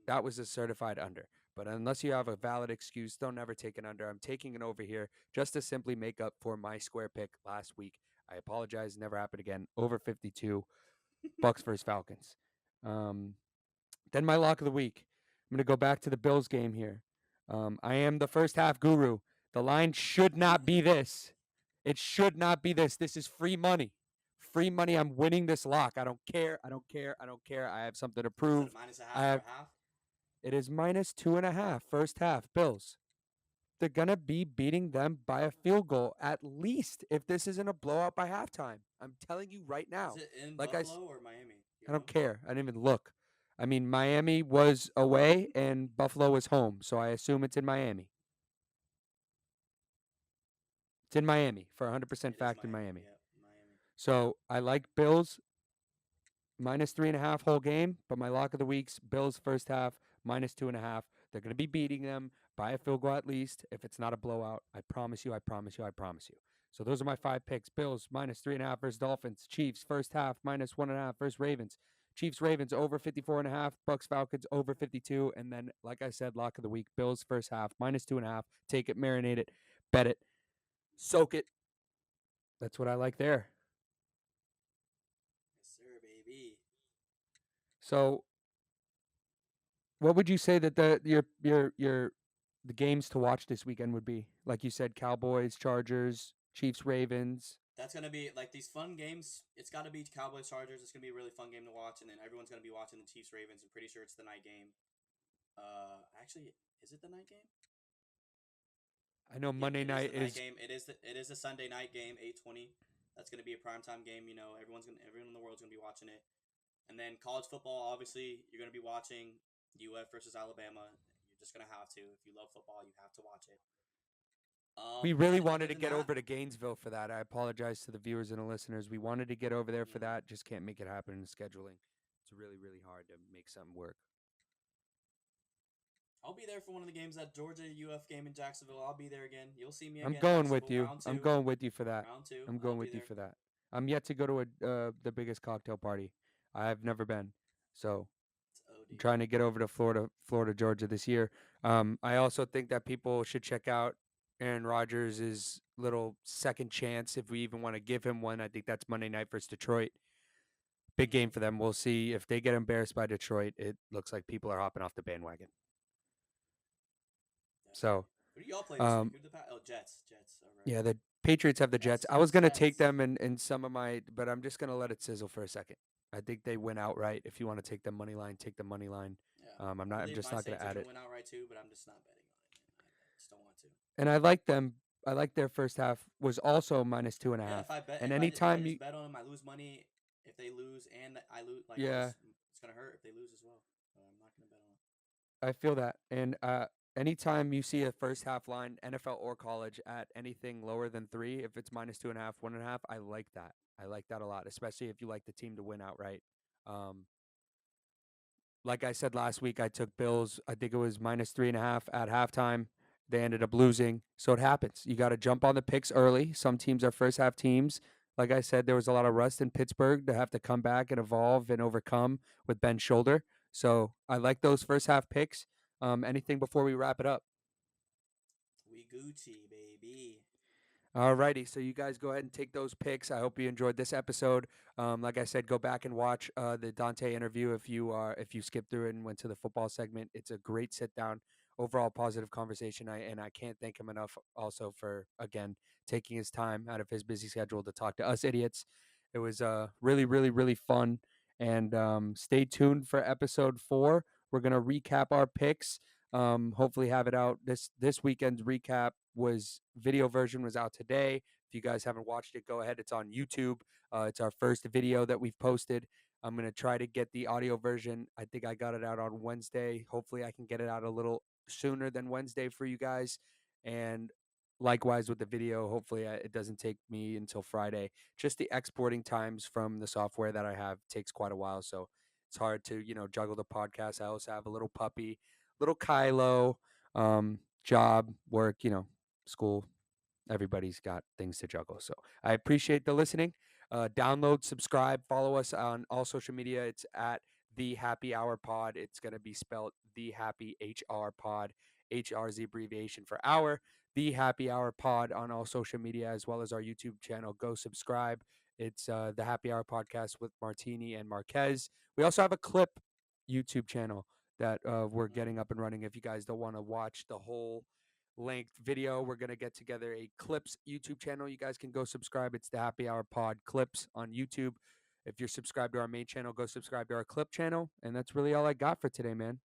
[SPEAKER 1] That was a certified under. But unless you have a valid excuse, don't ever take an under. I'm taking an over here just to simply make up for my square pick last week. I apologize. Never happen again. Over 52. Bucks versus Falcons. Um, then my lock of the week. I'm going to go back to the Bills game here. I am the first half guru. The line should not be this. It should not be this. This is free money. Free money. I'm winning this lock. I don't care. I don't care. I don't care. I have something to
[SPEAKER 3] Is it
[SPEAKER 1] prove.
[SPEAKER 3] a minus a
[SPEAKER 1] I
[SPEAKER 3] half or
[SPEAKER 1] have.
[SPEAKER 3] a half?
[SPEAKER 1] It is -2.5 first half. Bills. They're gonna be beating them by a field goal at least if this isn't a blowout by halftime. I'm telling you right
[SPEAKER 3] Is
[SPEAKER 1] now.
[SPEAKER 3] it in
[SPEAKER 1] Like
[SPEAKER 3] Buffalo or Miami? You
[SPEAKER 1] I don't
[SPEAKER 3] know?
[SPEAKER 1] care. I didn't even look. I mean, Miami was away and Buffalo was home, so I assume it's in Miami. It's in Miami for 100%
[SPEAKER 3] It is
[SPEAKER 1] fact in
[SPEAKER 3] Miami.
[SPEAKER 1] Miami.
[SPEAKER 3] Yeah, Miami.
[SPEAKER 1] So I like Bills -3.5 whole game, but my lock of the week's Bills first half -2.5. They're going to be beating them by a field goal at least if it's not a blowout. I promise you. I promise you. I promise you. So those are my 5 picks. Bills -3.5 versus Dolphins. Chiefs first half -1.5 versus Ravens. Chiefs Ravens over 54.5. Bucks Falcons over 52. And then, like I said, lock of the week. Bills first half -2.5. Take it, marinate it, bet it, soak it. That's what I like there.
[SPEAKER 3] Yes, sir, baby.
[SPEAKER 1] So what would you say that the games to watch this weekend would be? Like you said, Cowboys, Chargers, Chiefs, Ravens.
[SPEAKER 3] That's gonna be like these fun games. It's got to be Cowboys Chargers. It's gonna be a really fun game to watch, and then everyone's gonna be watching the Chiefs Ravens. I'm pretty sure it's the night game. Actually, is it the night game?
[SPEAKER 1] I know
[SPEAKER 3] Yep,
[SPEAKER 1] Monday
[SPEAKER 3] it is
[SPEAKER 1] night
[SPEAKER 3] the night
[SPEAKER 1] is.
[SPEAKER 3] game. It is a Sunday night game, 8:20. That's gonna be a primetime game. You know, everyone in the world's gonna be watching it. And then college football, obviously, you're gonna be watching. UF versus Alabama. You're just gonna have to. If you love football, you have to watch it.
[SPEAKER 1] We really
[SPEAKER 3] And
[SPEAKER 1] wanted
[SPEAKER 3] other
[SPEAKER 1] to
[SPEAKER 3] than
[SPEAKER 1] get
[SPEAKER 3] that,
[SPEAKER 1] over to Gainesville for that. I apologize to the viewers and the listeners. We wanted to get over there for
[SPEAKER 3] mm,
[SPEAKER 1] that. Just can't make it happen in scheduling. It's really, really hard to make something work.
[SPEAKER 3] I'll be there for one of the games, that Georgia UF game in Jacksonville. I'll be there again. You'll see me
[SPEAKER 1] I'm
[SPEAKER 3] again
[SPEAKER 1] going
[SPEAKER 3] next
[SPEAKER 1] with you.
[SPEAKER 3] round
[SPEAKER 1] I'm
[SPEAKER 3] two.
[SPEAKER 1] going with you for that.
[SPEAKER 3] Round two.
[SPEAKER 1] I'm
[SPEAKER 3] I'll
[SPEAKER 1] going
[SPEAKER 3] be
[SPEAKER 1] with you
[SPEAKER 3] there.
[SPEAKER 1] for that. I'm yet to go to the biggest cocktail party. I've never been, so
[SPEAKER 3] It's
[SPEAKER 1] I'm
[SPEAKER 3] OD.
[SPEAKER 1] trying to get over to Florida, Georgia this year. I also think that people should check out Aaron Rodgers' little second chance, if we even want to give him one. I think that's Monday night versus Detroit. Big game
[SPEAKER 3] Mm,
[SPEAKER 1] for them. We'll see if they get embarrassed by Detroit. It looks like people are hopping off the bandwagon. So,
[SPEAKER 3] definitely. Who do y'all play this week?
[SPEAKER 1] um,
[SPEAKER 3] Who the Oh, Jets. Jets. All right.
[SPEAKER 1] yeah, the Patriots have the Jets. I was
[SPEAKER 3] Jets.
[SPEAKER 1] gonna take
[SPEAKER 3] Jets.
[SPEAKER 1] them in some of my, but I'm just gonna let it sizzle for a second. I think they win outright. If you want to take the money line, take the money line.
[SPEAKER 3] Yeah.
[SPEAKER 1] I'm
[SPEAKER 3] I
[SPEAKER 1] not. I'm
[SPEAKER 3] believe
[SPEAKER 1] just
[SPEAKER 3] my
[SPEAKER 1] not gonna
[SPEAKER 3] Saints are
[SPEAKER 1] add
[SPEAKER 3] gonna
[SPEAKER 1] it.
[SPEAKER 3] win outright too, but I'm just not betting on it, man. I just don't want to.
[SPEAKER 1] And I like them. I like their first half was also minus two and a
[SPEAKER 3] Yeah,
[SPEAKER 1] half.
[SPEAKER 3] if I bet,
[SPEAKER 1] And
[SPEAKER 3] if I
[SPEAKER 1] anytime
[SPEAKER 3] just
[SPEAKER 1] you,
[SPEAKER 3] bet on them, I lose money. If they lose and I lose, like
[SPEAKER 1] yeah,
[SPEAKER 3] it's gonna hurt if they lose as well. So I'm not gonna bet on it.
[SPEAKER 1] I feel that. And anytime you see a first half line, NFL or college, at anything lower than three, if it's minus two and a half, 1.5, I like that. I like that a lot, especially if you like the team to win outright. Um, like I said last week, I took Bills. I think it was minus 3.5 at halftime. They ended up losing. So it happens. You got to jump on the picks early. Some teams are first half teams. Like I said, there was a lot of rust in Pittsburgh to have to come back and evolve and overcome with Ben's shoulder. So I like those first half picks. Anything before we wrap it up?
[SPEAKER 3] We Gucci, baby.
[SPEAKER 1] Alrighty, so you guys go ahead and take those picks. I hope you enjoyed this episode. Like I said, go back and watch the Dante interview if you skipped through it and went to the football segment. It's a great sit down, overall positive conversation. I can't thank him enough also for again taking his time out of his busy schedule to talk to us idiots. It was really really really fun. And stay tuned for episode 4. We're gonna recap our picks. Hopefully have it out. This weekend's recap was video version was out today. If you guys haven't watched it, go ahead. It's on YouTube. It's our first video that we've posted. I'm gonna try to get the audio version. I think I got it out on Wednesday. Hopefully I can get it out a little sooner than Wednesday for you guys. And likewise with the video, hopefully it doesn't take me until Friday. Just the exporting times from the software that I have takes quite a while, so it's hard to juggle the podcast. I also have a little puppy, little Kylo, job, work, school. Everybody's got things to juggle. So I appreciate the listening. Download, subscribe, follow us on all social media. It's at the Happy Hour Pod. It's going to be spelled the Happy HR Pod. HR is the abbreviation for hour. The Happy Hour Pod on all social media, as well as our YouTube channel. Go subscribe. It's the Happy Hour Podcast with Martini and Marquez. We also have a clip YouTube channel that we're
[SPEAKER 3] Mm.
[SPEAKER 1] getting up and running. If you guys don't want to watch the whole length video, we're going to get together a Clips YouTube channel. You guys can go subscribe. It's the Happy Hour Pod Clips on YouTube. If you're subscribed to our main channel, go subscribe to our Clip channel. And that's really all I got for today, man.